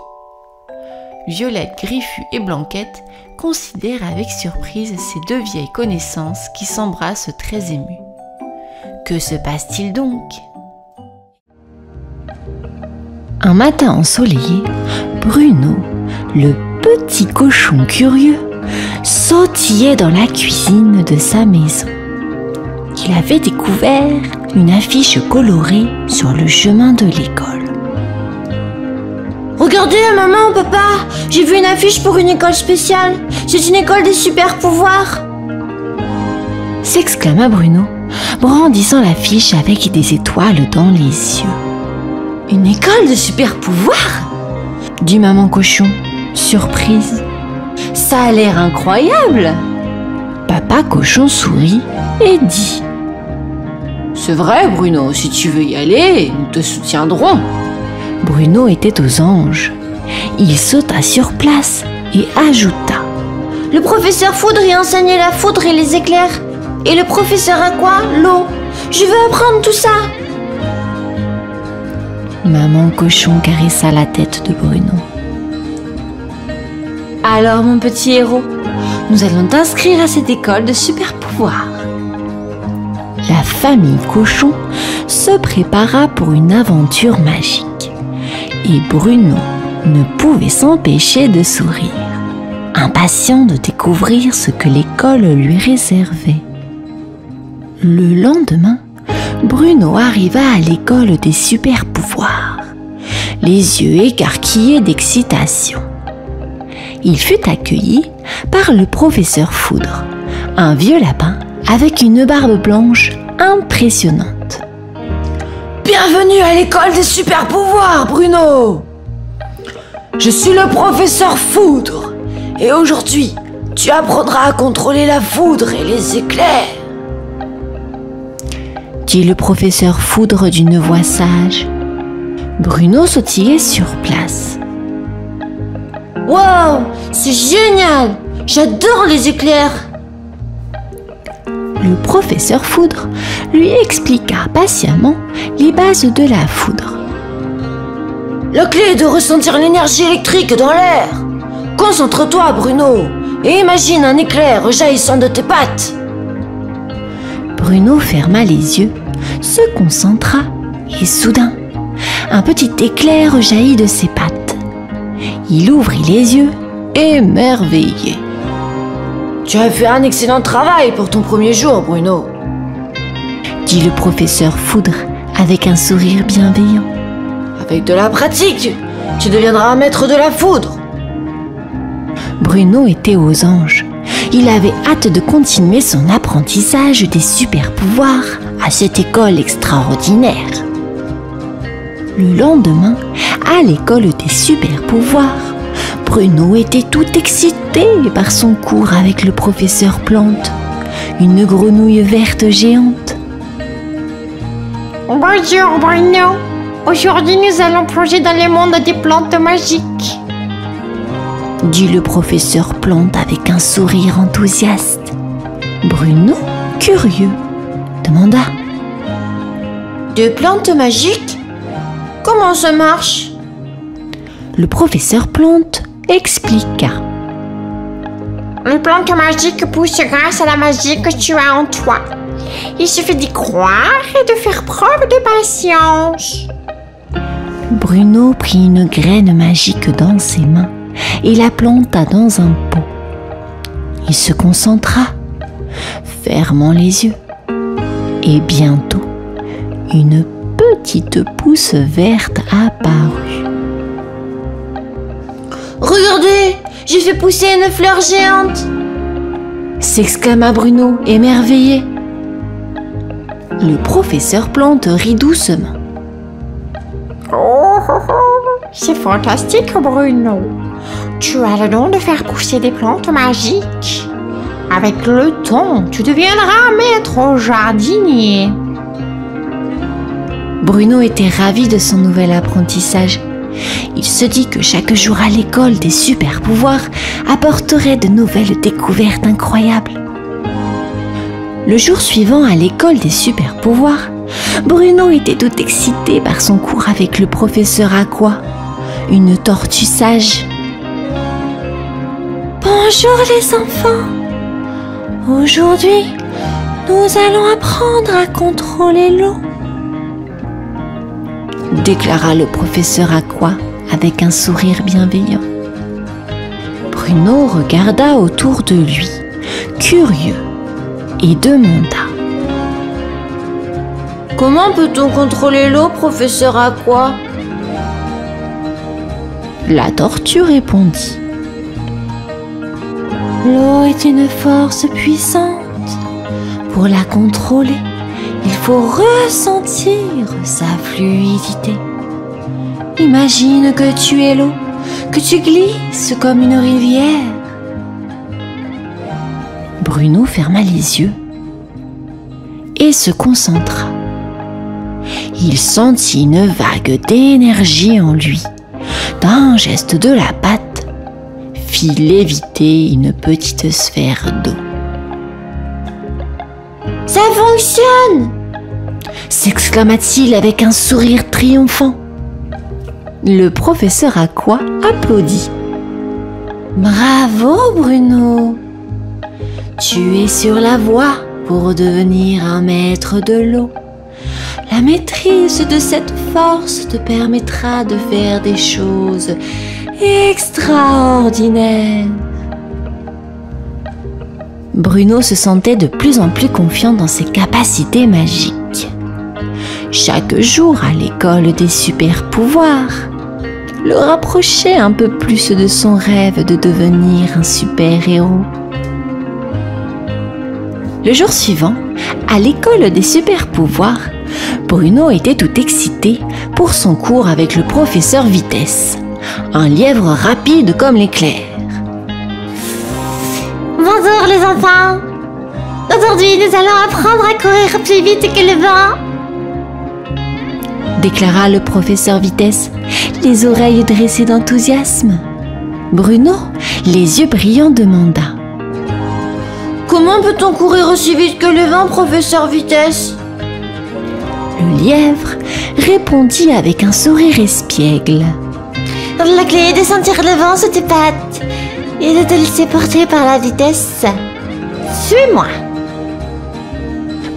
Violette, Griffu et Blanquette considèrent avec surprise ces deux vieilles connaissances qui s'embrassent très émues. Que se passe-t-il donc? Un matin ensoleillé, Bruno, le
petit cochon curieux sautillait dans la cuisine de sa maison. Il avait découvert une affiche colorée sur le chemin de l'école.
Regardez, maman, papa, j'ai vu une affiche pour une école spéciale. C'est une école des super pouvoirs.
S'exclama Bruno, brandissant l'affiche avec des étoiles dans les yeux.
Une école de super pouvoirs?
Dit maman cochon, surprise.
Ça a l'air incroyable.
Papa cochon sourit et dit:
C'est vrai, Bruno, si tu veux y aller, nous te soutiendrons.
Bruno était aux anges. Il sauta sur place et ajouta:
Le professeur Foudre y enseignait la foudre et les éclairs. Et le professeur Aqua, l'eau. Je veux apprendre tout ça.
Maman cochon caressa la tête de Bruno.
Alors, mon petit héros, nous allons t'inscrire à cette école de super pouvoirs.
La famille cochon se prépara pour une aventure magique. Et Bruno ne pouvait s'empêcher de sourire, impatient de découvrir ce que l'école lui réservait. Le lendemain, Bruno arriva à l'école des super pouvoirs, les yeux écarquillés d'excitation. Il fut accueilli par le professeur Foudre, un vieux lapin avec une barbe blanche impressionnante.
Bienvenue à l'école des super pouvoirs, Bruno. Je suis le professeur Foudre et aujourd'hui, tu apprendras à contrôler la foudre et les éclairs.
Dit le professeur Foudre d'une voix sage. Bruno sautillait sur place.
Wow, c'est génial! J'adore les éclairs!
Le professeur Foudre lui expliqua patiemment les bases de la foudre.
La clé est de ressentir l'énergie électrique dans l'air. Concentre-toi, Bruno, et imagine un éclair jaillissant de tes pattes.
Bruno ferma les yeux, se concentra et soudain, un petit éclair jaillit de ses pattes. Il ouvrit les yeux, émerveillé.
Tu as fait un excellent travail pour ton premier jour, Bruno,
dit le professeur Foudre avec un sourire bienveillant.
Avec de la pratique, tu deviendras un maître de la foudre.
Bruno était aux anges. Il avait hâte de continuer son apprentissage des super pouvoirs à cette école extraordinaire. Le lendemain, à l'école des super pouvoirs, Bruno était tout excité par son cours avec le professeur Plante, une grenouille verte géante.
Bonjour Bruno, aujourd'hui nous allons plonger dans le monde des plantes magiques.
Dit le professeur Plante avec un sourire enthousiaste. Bruno, curieux, demanda:
Des plantes magiques? Comment ça marche?
Le professeur Plante expliqua.
Les plantes magiques poussent grâce à la magie que tu as en toi. Il suffit d'y croire et de faire preuve de patience.
Bruno prit une graine magique dans ses mains et la planta dans un pot. Il se concentra, fermant les yeux. Et bientôt, une petite pousse verte apparut.
Regardez, j'ai fait pousser une fleur géante!
S'exclama Bruno, émerveillé. Le professeur Plante rit doucement.
Oh, oh, oh, c'est fantastique Bruno. Tu as le don de faire pousser des plantes magiques. Avec le temps, tu deviendras maître jardinier.
Bruno était ravi de son nouvel apprentissage. Il se dit que chaque jour à l'école des super pouvoirs apporterait de nouvelles découvertes incroyables. Le jour suivant à l'école des super pouvoirs, Bruno était tout excité par son cours avec le professeur Aqua, une tortue sage.
Bonjour les enfants! Aujourd'hui, nous allons apprendre à contrôler l'eau.
Déclara le professeur Aqua avec un sourire bienveillant. Bruno regarda autour de lui, curieux, et demanda:
Comment peut-on contrôler l'eau, professeur Aqua?
La tortue répondit: L'eau est une force puissante. Pour la contrôler, il faut ressentir sa fluidité. Imagine que tu es l'eau, que tu glisses comme une rivière. Bruno ferma les yeux et se concentra. Il sentit une vague d'énergie en lui. D'un geste de la patte, fit léviter une petite sphère d'eau.
« Ça fonctionne !»
s'exclama-t-il avec un sourire triomphant. Le professeur Aqua applaudit. « Bravo Bruno! Tu es sur la voie pour devenir un maître de l'eau. La maîtrise de cette force te permettra de faire des choses extraordinaires. » Bruno se sentait de plus en plus confiant dans ses capacités magiques. Chaque jour à l'école des super pouvoirs le rapprochait un peu plus de son rêve de devenir un super-héros. Le jour suivant, à l'école des super pouvoirs, Bruno était tout excité pour son cours avec le professeur Vitesse, un lièvre rapide comme l'éclair.
Bonjour les enfants! Aujourd'hui, nous allons apprendre à courir plus vite que le vent,
déclara le professeur Vitesse, les oreilles dressées d'enthousiasme. Bruno, les yeux brillants, demanda:
Comment peut-on courir aussi vite que le vent, professeur Vitesse?
Le lièvre répondit avec un sourire espiègle:
La clé est de sentir le vent sous tes pattes et de te laisser porter par la vitesse. Suis-moi.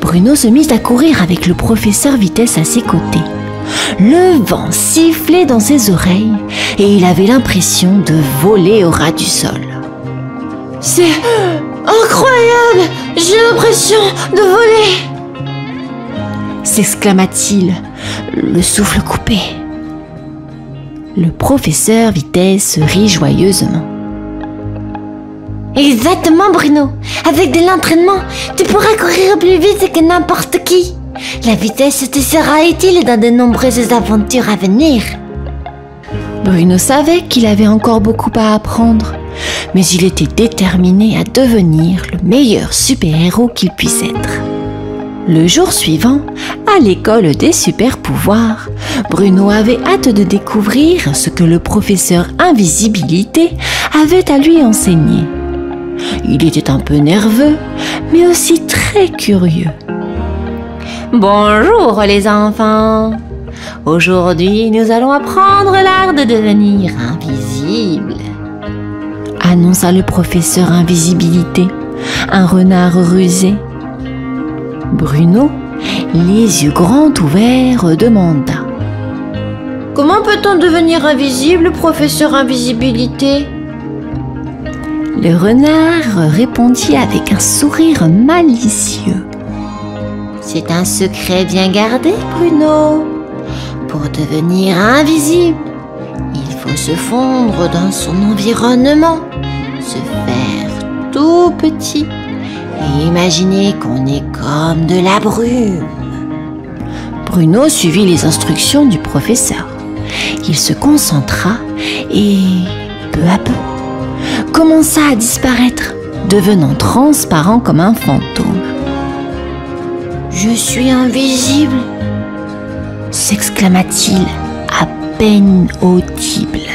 Bruno se mit à courir avec le professeur Vitesse à ses côtés. Le vent sifflait dans ses oreilles et il avait l'impression de voler au ras du sol.
C'est incroyable! J'ai l'impression de voler!
S'exclama-t-il, le souffle coupé. Le professeur Vitesse rit joyeusement.
Exactement, Bruno. Avec de l'entraînement, tu pourras courir plus vite que n'importe qui. La vitesse te sera utile dans de nombreuses aventures à venir.
Bruno savait qu'il avait encore beaucoup à apprendre, mais il était déterminé à devenir le meilleur super-héros qu'il puisse être. Le jour suivant, à l'école des super-pouvoirs, Bruno avait hâte de découvrir ce que le professeur Invisibilité avait à lui enseigner. Il était un peu nerveux, mais aussi très curieux. « Bonjour les enfants! Aujourd'hui, nous allons apprendre l'art de devenir invisible. » annonça le professeur Invisibilité, un renard rusé. Bruno, les yeux grands ouverts, demanda:
Comment peut-on devenir invisible, professeur Invisibilité?
Le renard répondit avec un sourire malicieux: C'est un secret bien gardé, Bruno. Pour devenir invisible, il faut se fondre dans son environnement, se faire tout petit et imaginer qu'on est comme de la brume. Bruno suivit les instructions du professeur. Il se concentra et, peu à peu, commença à disparaître, devenant transparent comme un fantôme. « Je suis invisible !» s'exclama-t-il à peine audible.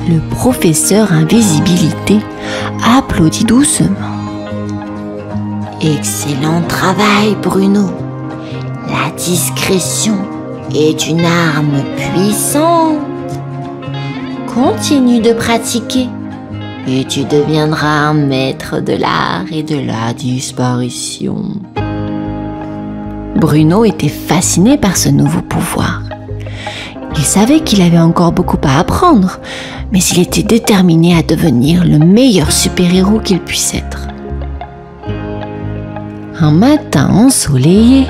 Le professeur Invisibilité applaudit doucement. « Excellent travail, Bruno. La discrétion est une arme puissante. Continue de pratiquer et tu deviendras un maître de l'art et de la disparition. » Bruno était fasciné par ce nouveau pouvoir. Il savait qu'il avait encore beaucoup à apprendre, mais il était déterminé à devenir le meilleur super-héros qu'il puisse être. Un matin ensoleillé,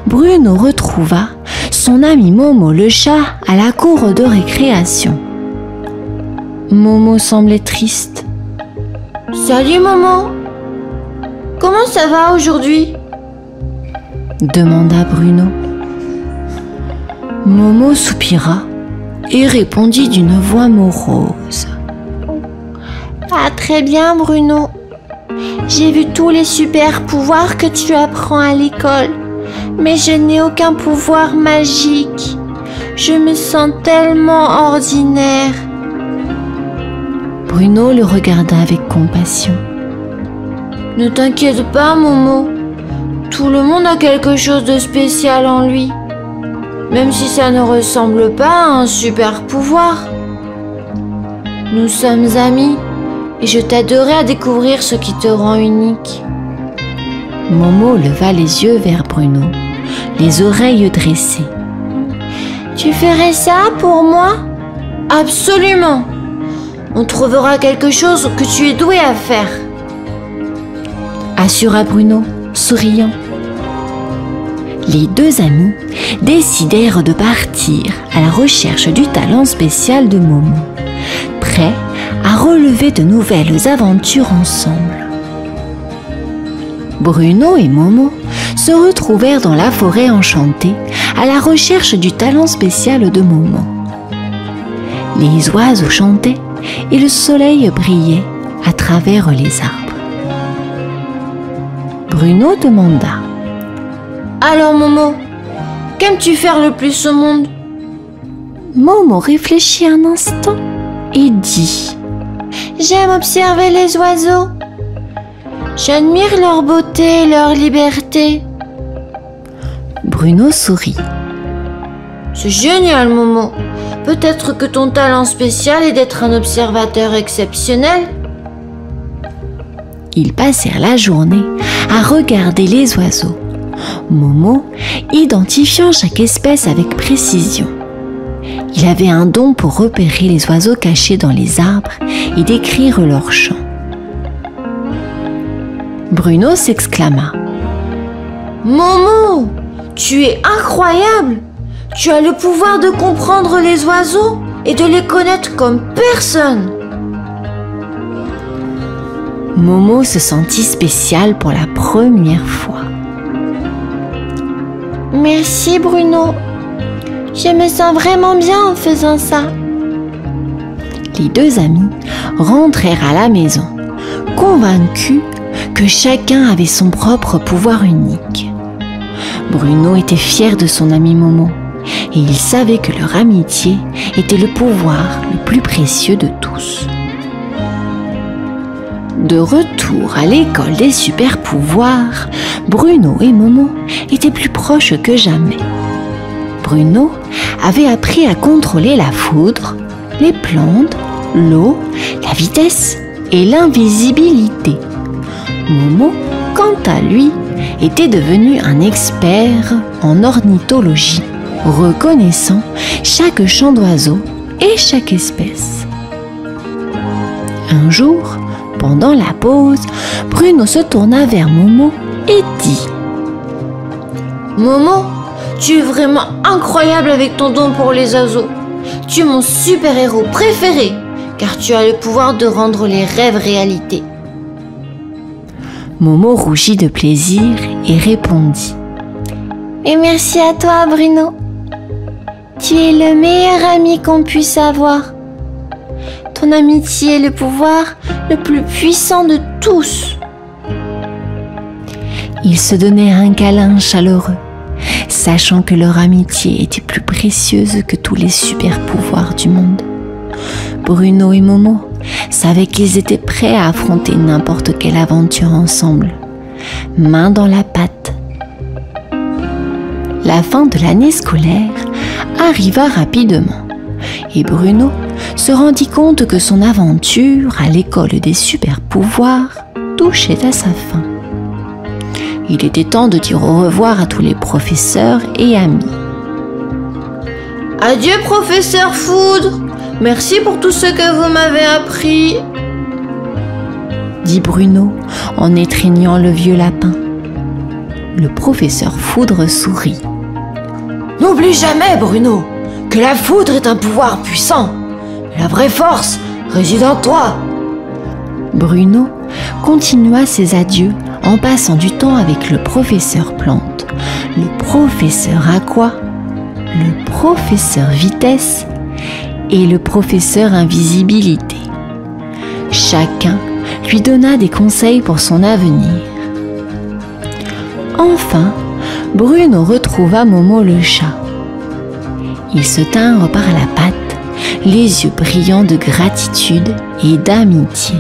Bruno retrouva son ami Momo le chat à la cour de récréation. Momo semblait triste.
« Salut Momo! Comment ça va aujourd'hui ?»
demanda Bruno. Momo soupira et répondit d'une voix morose.
« Pas très bien, Bruno. J'ai vu tous les super pouvoirs que tu apprends à l'école, mais je n'ai aucun pouvoir magique. Je me sens tellement ordinaire. »
Bruno le regarda avec compassion.
« Ne t'inquiète pas, Momo. Tout le monde a quelque chose de spécial en lui, même si ça ne ressemble pas à un super pouvoir. Nous sommes amis et je t'aiderai à découvrir ce qui te rend unique. »
Momo leva les yeux vers Bruno, les oreilles dressées.
« Tu ferais ça pour moi ?»«
Absolument. On trouvera quelque chose que tu es doué à faire. »
assura Bruno, souriant. Les deux amis décidèrent de partir à la recherche du talent spécial de Momo, prêts à relever de nouvelles aventures ensemble. Bruno et Momo se retrouvèrent dans la forêt enchantée à la recherche du talent spécial de Momo. Les oiseaux chantaient et le soleil brillait à travers les arbres. Bruno demanda:
« Alors Momo, qu'aimes-tu faire le plus au monde ?»
Momo réfléchit un instant et dit:
« J'aime observer les oiseaux. J'admire leur beauté et leur liberté. »
Bruno sourit.
« C'est génial, Momo. Peut-être que ton talent spécial est d'être un observateur exceptionnel. »
Ils passèrent la journée à regarder les oiseaux, Momo identifiant chaque espèce avec précision. Il avait un don pour repérer les oiseaux cachés dans les arbres et décrire leur chant. Bruno s'exclama:
« Momo, tu es incroyable! Tu as le pouvoir de comprendre les oiseaux et de les connaître comme personne. »
Momo se sentit spécial pour la première fois.
« Merci Bruno. Je me sens vraiment bien en faisant ça. »
Les deux amis rentrèrent à la maison, convaincus que chacun avait son propre pouvoir unique. Bruno était fier de son ami Momo et il savait que leur amitié était le pouvoir le plus précieux de tous. De retour à l'école des super pouvoirs, Bruno et Momo étaient plus proches que jamais. Bruno avait appris à contrôler la foudre, les plantes, l'eau, la vitesse et l'invisibilité. Momo, quant à lui, était devenu un expert en ornithologie, reconnaissant chaque chant d'oiseau et chaque espèce. Un jour, pendant la pause, Bruno se tourna vers Momo et dit:
« Momo, tu es vraiment incroyable avec ton don pour les oiseaux. Tu es mon super-héros préféré, car tu as le pouvoir de rendre les rêves réalité. »
Momo rougit de plaisir et répondit:
« Et merci à toi, Bruno. Tu es le meilleur ami qu'on puisse avoir. Ton amitié est le pouvoir le plus puissant de tous. »
Ils se donnèrent un câlin chaleureux, sachant que leur amitié était plus précieuse que tous les super pouvoirs du monde. Bruno et Momo savaient qu'ils étaient prêts à affronter n'importe quelle aventure ensemble, main dans la pâte. La fin de l'année scolaire arriva rapidement et Bruno se rendit compte que son aventure à l'école des super pouvoirs touchait à sa fin. Il était temps de dire au revoir à tous les professeurs et amis.
Adieu, professeur Foudre. Merci pour tout ce que vous m'avez appris,
dit Bruno en étreignant le vieux lapin. Le professeur Foudre sourit.
N'oublie jamais, Bruno, que la foudre est un pouvoir puissant. La vraie force réside en toi.
Bruno continua ses adieux en passant du temps avec le professeur Plante, le professeur Aqua, le professeur Vitesse et le professeur Invisibilité. Chacun lui donna des conseils pour son avenir. Enfin, Bruno retrouva Momo le chat. Ils se tinrent par la patte, les yeux brillants de gratitude et d'amitié.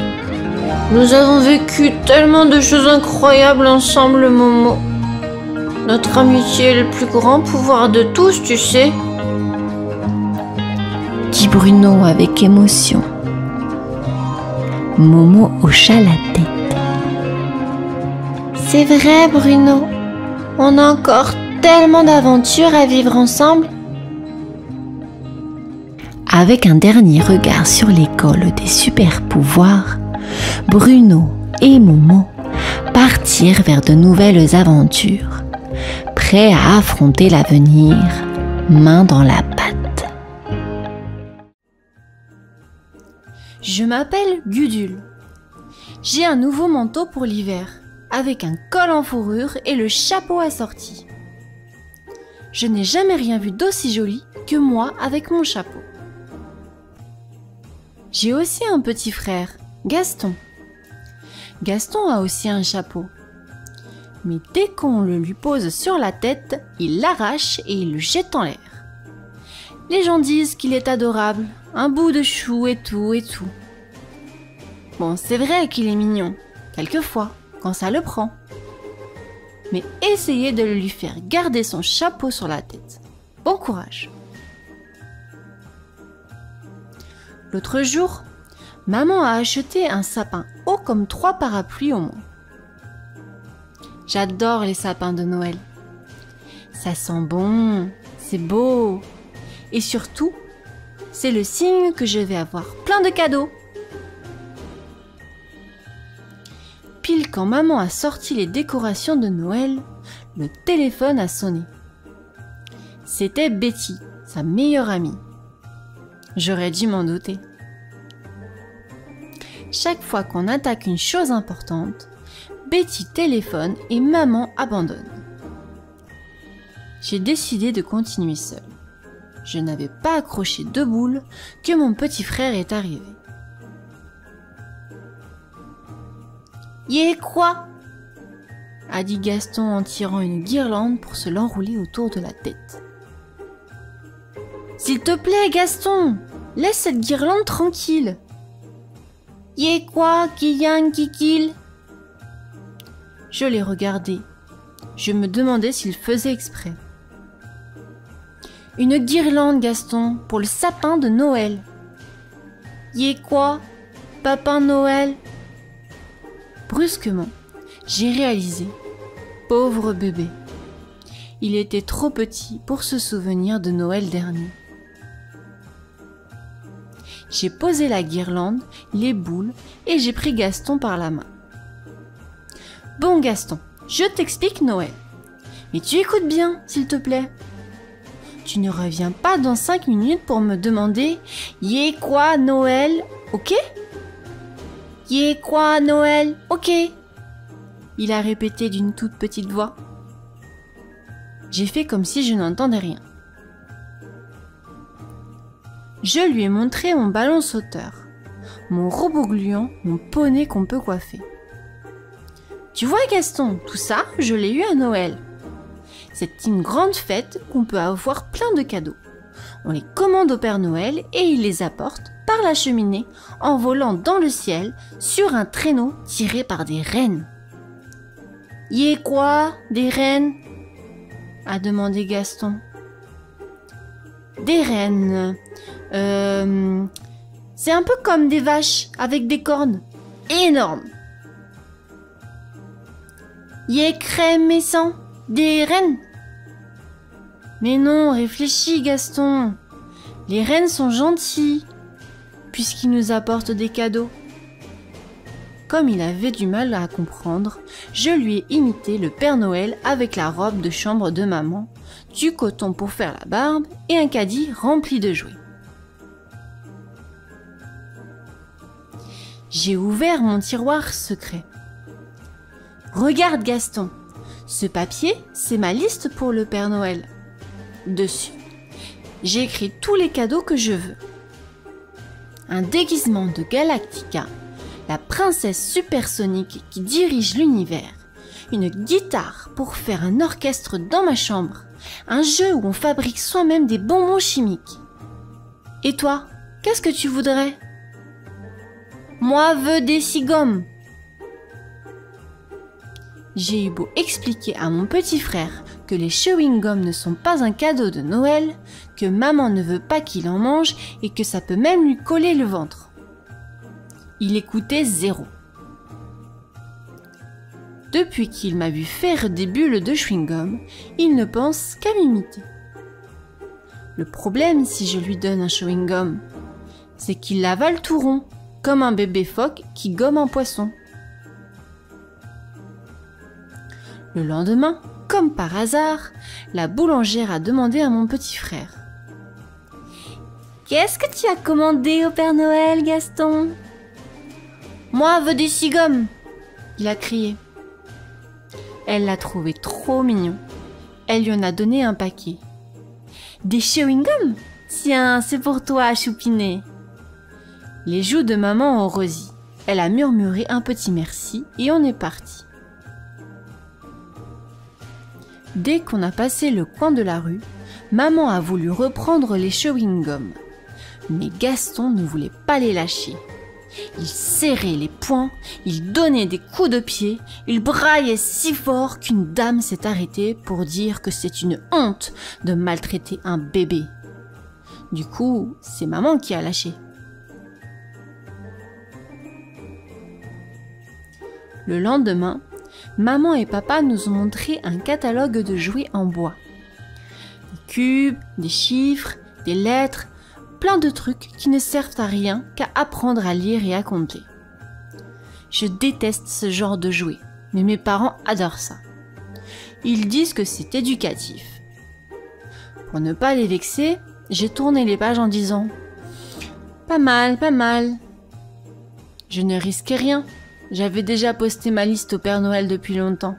Nous avons vécu tellement de choses incroyables ensemble, Momo. Notre amitié est le plus grand pouvoir de tous, tu sais,
dit Bruno avec émotion. Momo hocha la tête.
C'est vrai, Bruno. On a encore tellement d'aventures à vivre ensemble.
Avec un dernier regard sur l'école des super pouvoirs, Bruno et Momo partirent vers de nouvelles aventures, prêts à affronter l'avenir, main dans la pâte.
Je m'appelle Gudule. J'ai un nouveau manteau pour l'hiver, avec un col en fourrure et le chapeau assorti. Je n'ai jamais rien vu d'aussi joli que moi avec mon chapeau. J'ai aussi un petit frère, Gaston. Gaston a aussi un chapeau. Mais dès qu'on le lui pose sur la tête, il l'arrache et il le jette en l'air. Les gens disent qu'il est adorable, un bout de chou et tout et tout. Bon, c'est vrai qu'il est mignon, quelquefois, quand ça le prend. Mais essayez de lui faire garder son chapeau sur la tête. Bon courage. L'autre jour, maman a acheté un sapin haut comme 3 parapluies au moins. J'adore les sapins de Noël. Ça sent bon, c'est beau. Et surtout, c'est le signe que je vais avoir plein de cadeaux. Pile quand maman a sorti les décorations de Noël, le téléphone a sonné. C'était Betty, sa meilleure amie. J'aurais dû m'en douter. Chaque fois qu'on attaque une chose importante, Betty téléphone et maman abandonne. J'ai décidé de continuer seule. Je n'avais pas accroché 2 boules que mon petit frère est arrivé. Yé quoi? A dit Gaston en tirant une guirlande pour se l'enrouler autour de la tête. S'il te plaît, Gaston, laisse cette guirlande tranquille. Yé quoi, Kiyan Kikil? Je l'ai regardé. Je me demandais s'il faisait exprès. Une guirlande, Gaston, pour le sapin de Noël. Yé quoi, Papa Noël? Brusquement, j'ai réalisé. Pauvre bébé. Il était trop petit pour se souvenir de Noël dernier. J'ai posé la guirlande, les boules et j'ai pris Gaston par la main. Bon Gaston, je t'explique Noël. Mais tu écoutes bien, s'il te plaît. Tu ne reviens pas dans 5 minutes pour me demander « Yé quoi Noël, ok ?» « Yé quoi Noël, ok ?» Il a répété d'une toute petite voix. J'ai fait comme si je n'entendais rien. Je lui ai montré mon ballon sauteur, mon robot gluant, mon poney qu'on peut coiffer. Tu vois Gaston, tout ça, je l'ai eu à Noël. C'est une grande fête qu'on peut avoir plein de cadeaux. On les commande au Père Noël et il les apporte par la cheminée en volant dans le ciel sur un traîneau tiré par des rennes. « Yé quoi, des rennes ?» a demandé Gaston. « Des rennes, c'est un peu comme des vaches avec des cornes énormes. »« Yé crème et sang, des rennes ?» Mais non, réfléchis Gaston. Les rennes sont gentils, puisqu'ils nous apportent des cadeaux. » Comme il avait du mal à comprendre, je lui ai imité le Père Noël avec la robe de chambre de maman, du coton pour faire la barbe et un caddie rempli de jouets. J'ai ouvert mon tiroir secret. « Regarde Gaston, ce papier, c'est ma liste pour le Père Noël. Dessus, j'ai écrit tous les cadeaux que je veux. Un déguisement de Galactica, la princesse supersonique qui dirige l'univers, une guitare pour faire un orchestre dans ma chambre, un jeu où on fabrique soi-même des bonbons chimiques. Et toi, qu'est-ce que tu voudrais ? » ?»« Moi veux des cigommes. » J'ai eu beau expliquer à mon petit frère que les chewing-gums ne sont pas un cadeau de Noël, que maman ne veut pas qu'il en mange et que ça peut même lui coller le ventre. Il écoutait zéro. Depuis qu'il m'a vu faire des bulles de chewing-gum, il ne pense qu'à m'imiter. Le problème, si je lui donne un chewing-gum, c'est qu'il l'avale tout rond, comme un bébé phoque qui gomme un poisson. Le lendemain, comme par hasard, la boulangère a demandé à mon petit frère: « Qu'est-ce que tu as commandé au Père Noël, Gaston ?»« Moi, veux des cigommes !» il a crié. Elle l'a trouvé trop mignon. Elle lui en a donné un paquet. « Des chewing-gums ? Tiens, c'est pour toi, Choupinet !» Les joues de maman ont rosé. Elle a murmuré un petit merci et on est parti. Dès qu'on a passé le coin de la rue, maman a voulu reprendre les chewing-gums. Mais Gaston ne voulait pas les lâcher. Il serrait les poings, il donnait des coups de pied, il braillait si fort qu'une dame s'est arrêtée pour dire que c'est une honte de maltraiter un bébé. Du coup, c'est maman qui a lâché. Le lendemain, maman et papa nous ont montré un catalogue de jouets en bois. Des cubes, des chiffres, des lettres, plein de trucs qui ne servent à rien qu'à apprendre à lire et à compter. Je déteste ce genre de jouets, mais mes parents adorent ça. Ils disent que c'est éducatif. Pour ne pas les vexer, j'ai tourné les pages en disant « Pas mal, pas mal ». Je ne risquais rien. J'avais déjà posté ma liste au Père Noël depuis longtemps.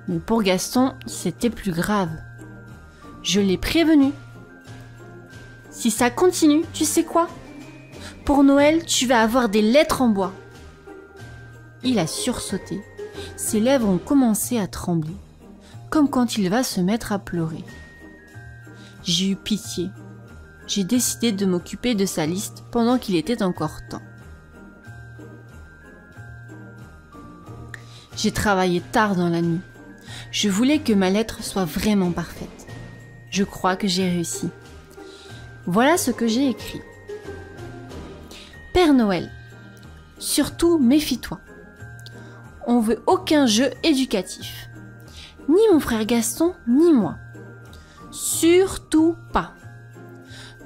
Mais pour Gaston, c'était plus grave. Je l'ai prévenu. Si ça continue, tu sais quoi ? Pour Noël, tu vas avoir des lettres en bois. Il a sursauté. Ses lèvres ont commencé à trembler, comme quand il va se mettre à pleurer. J'ai eu pitié. J'ai décidé de m'occuper de sa liste pendant qu'il était encore temps. J'ai travaillé tard dans la nuit. Je voulais que ma lettre soit vraiment parfaite. Je crois que j'ai réussi. Voilà ce que j'ai écrit. Père Noël, surtout méfie-toi. On veut aucun jeu éducatif. Ni mon frère Gaston, ni moi. Surtout pas.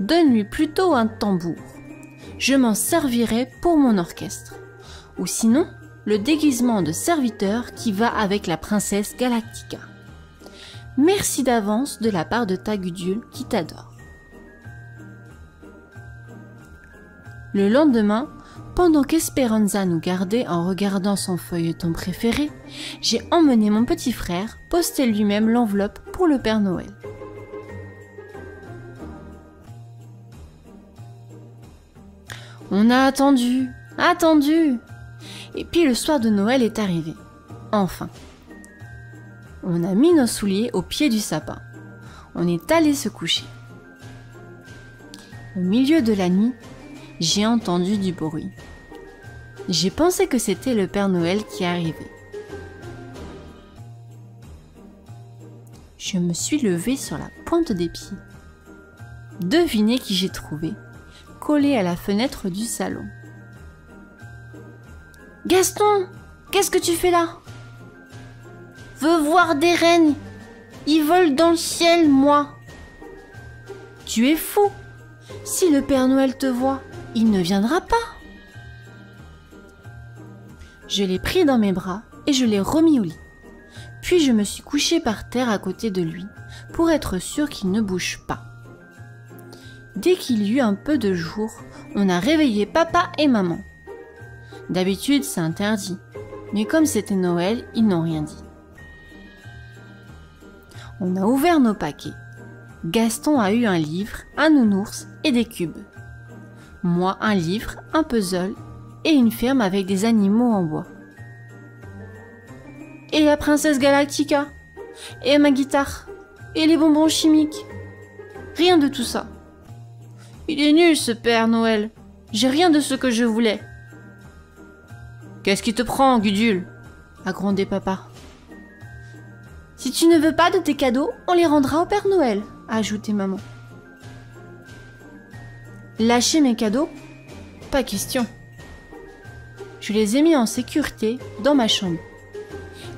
Donne-lui plutôt un tambour. Je m'en servirai pour mon orchestre. Ou sinon, le déguisement de serviteur qui va avec la princesse Galactica. Merci d'avance de la part de ta Gudule qui t'adore. Le lendemain, pendant qu'Esperanza nous gardait en regardant son feuilleton préféré, j'ai emmené mon petit frère poster lui-même l'enveloppe pour le Père Noël. On a attendu. Et puis le soir de Noël est arrivé. Enfin. On a mis nos souliers au pied du sapin. On est allé se coucher. Au milieu de la nuit, j'ai entendu du bruit. J'ai pensé que c'était le Père Noël qui arrivait. Je me suis levée sur la pointe des pieds. Devinez qui j'ai trouvé, collé à la fenêtre du salon. « Gaston, qu'est-ce que tu fais là ?»« Veux voir des rennes. Ils volent dans le ciel, moi. Tu es fou! Si le Père Noël te voit, il ne viendra pas. Je l'ai pris dans mes bras et je l'ai remis au lit. Puis je me suis couchée par terre à côté de lui pour être sûre qu'il ne bouge pas. Dès qu'il y eut un peu de jour, on a réveillé papa et maman. D'habitude, c'est interdit, mais comme c'était Noël, ils n'ont rien dit. On a ouvert nos paquets. Gaston a eu un livre, un nounours et des cubes. Moi, un livre, un puzzle et une ferme avec des animaux en bois. Et la princesse Galactica, et ma guitare, et les bonbons chimiques. Rien de tout ça. Il est nul ce Père Noël. J'ai rien de ce que je voulais. Qu'est-ce qui te prend, Gudule? A grondé papa. Si tu ne veux pas de tes cadeaux, on les rendra au Père Noël, a ajouté maman. Lâcher mes cadeaux? Pas question. Je les ai mis en sécurité dans ma chambre.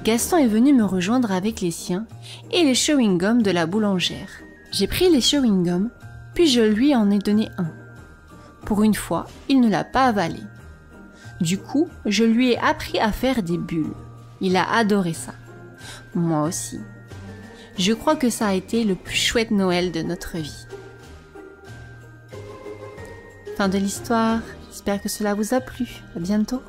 Gaston est venu me rejoindre avec les siens et les chewing-gums de la boulangère. J'ai pris les chewing-gums, puis je lui en ai donné un. Pour une fois, il ne l'a pas avalé. Du coup, je lui ai appris à faire des bulles. Il a adoré ça. Moi aussi. Je crois que ça a été le plus chouette Noël de notre vie. Fin de l'histoire. J'espère que cela vous a plu. À bientôt.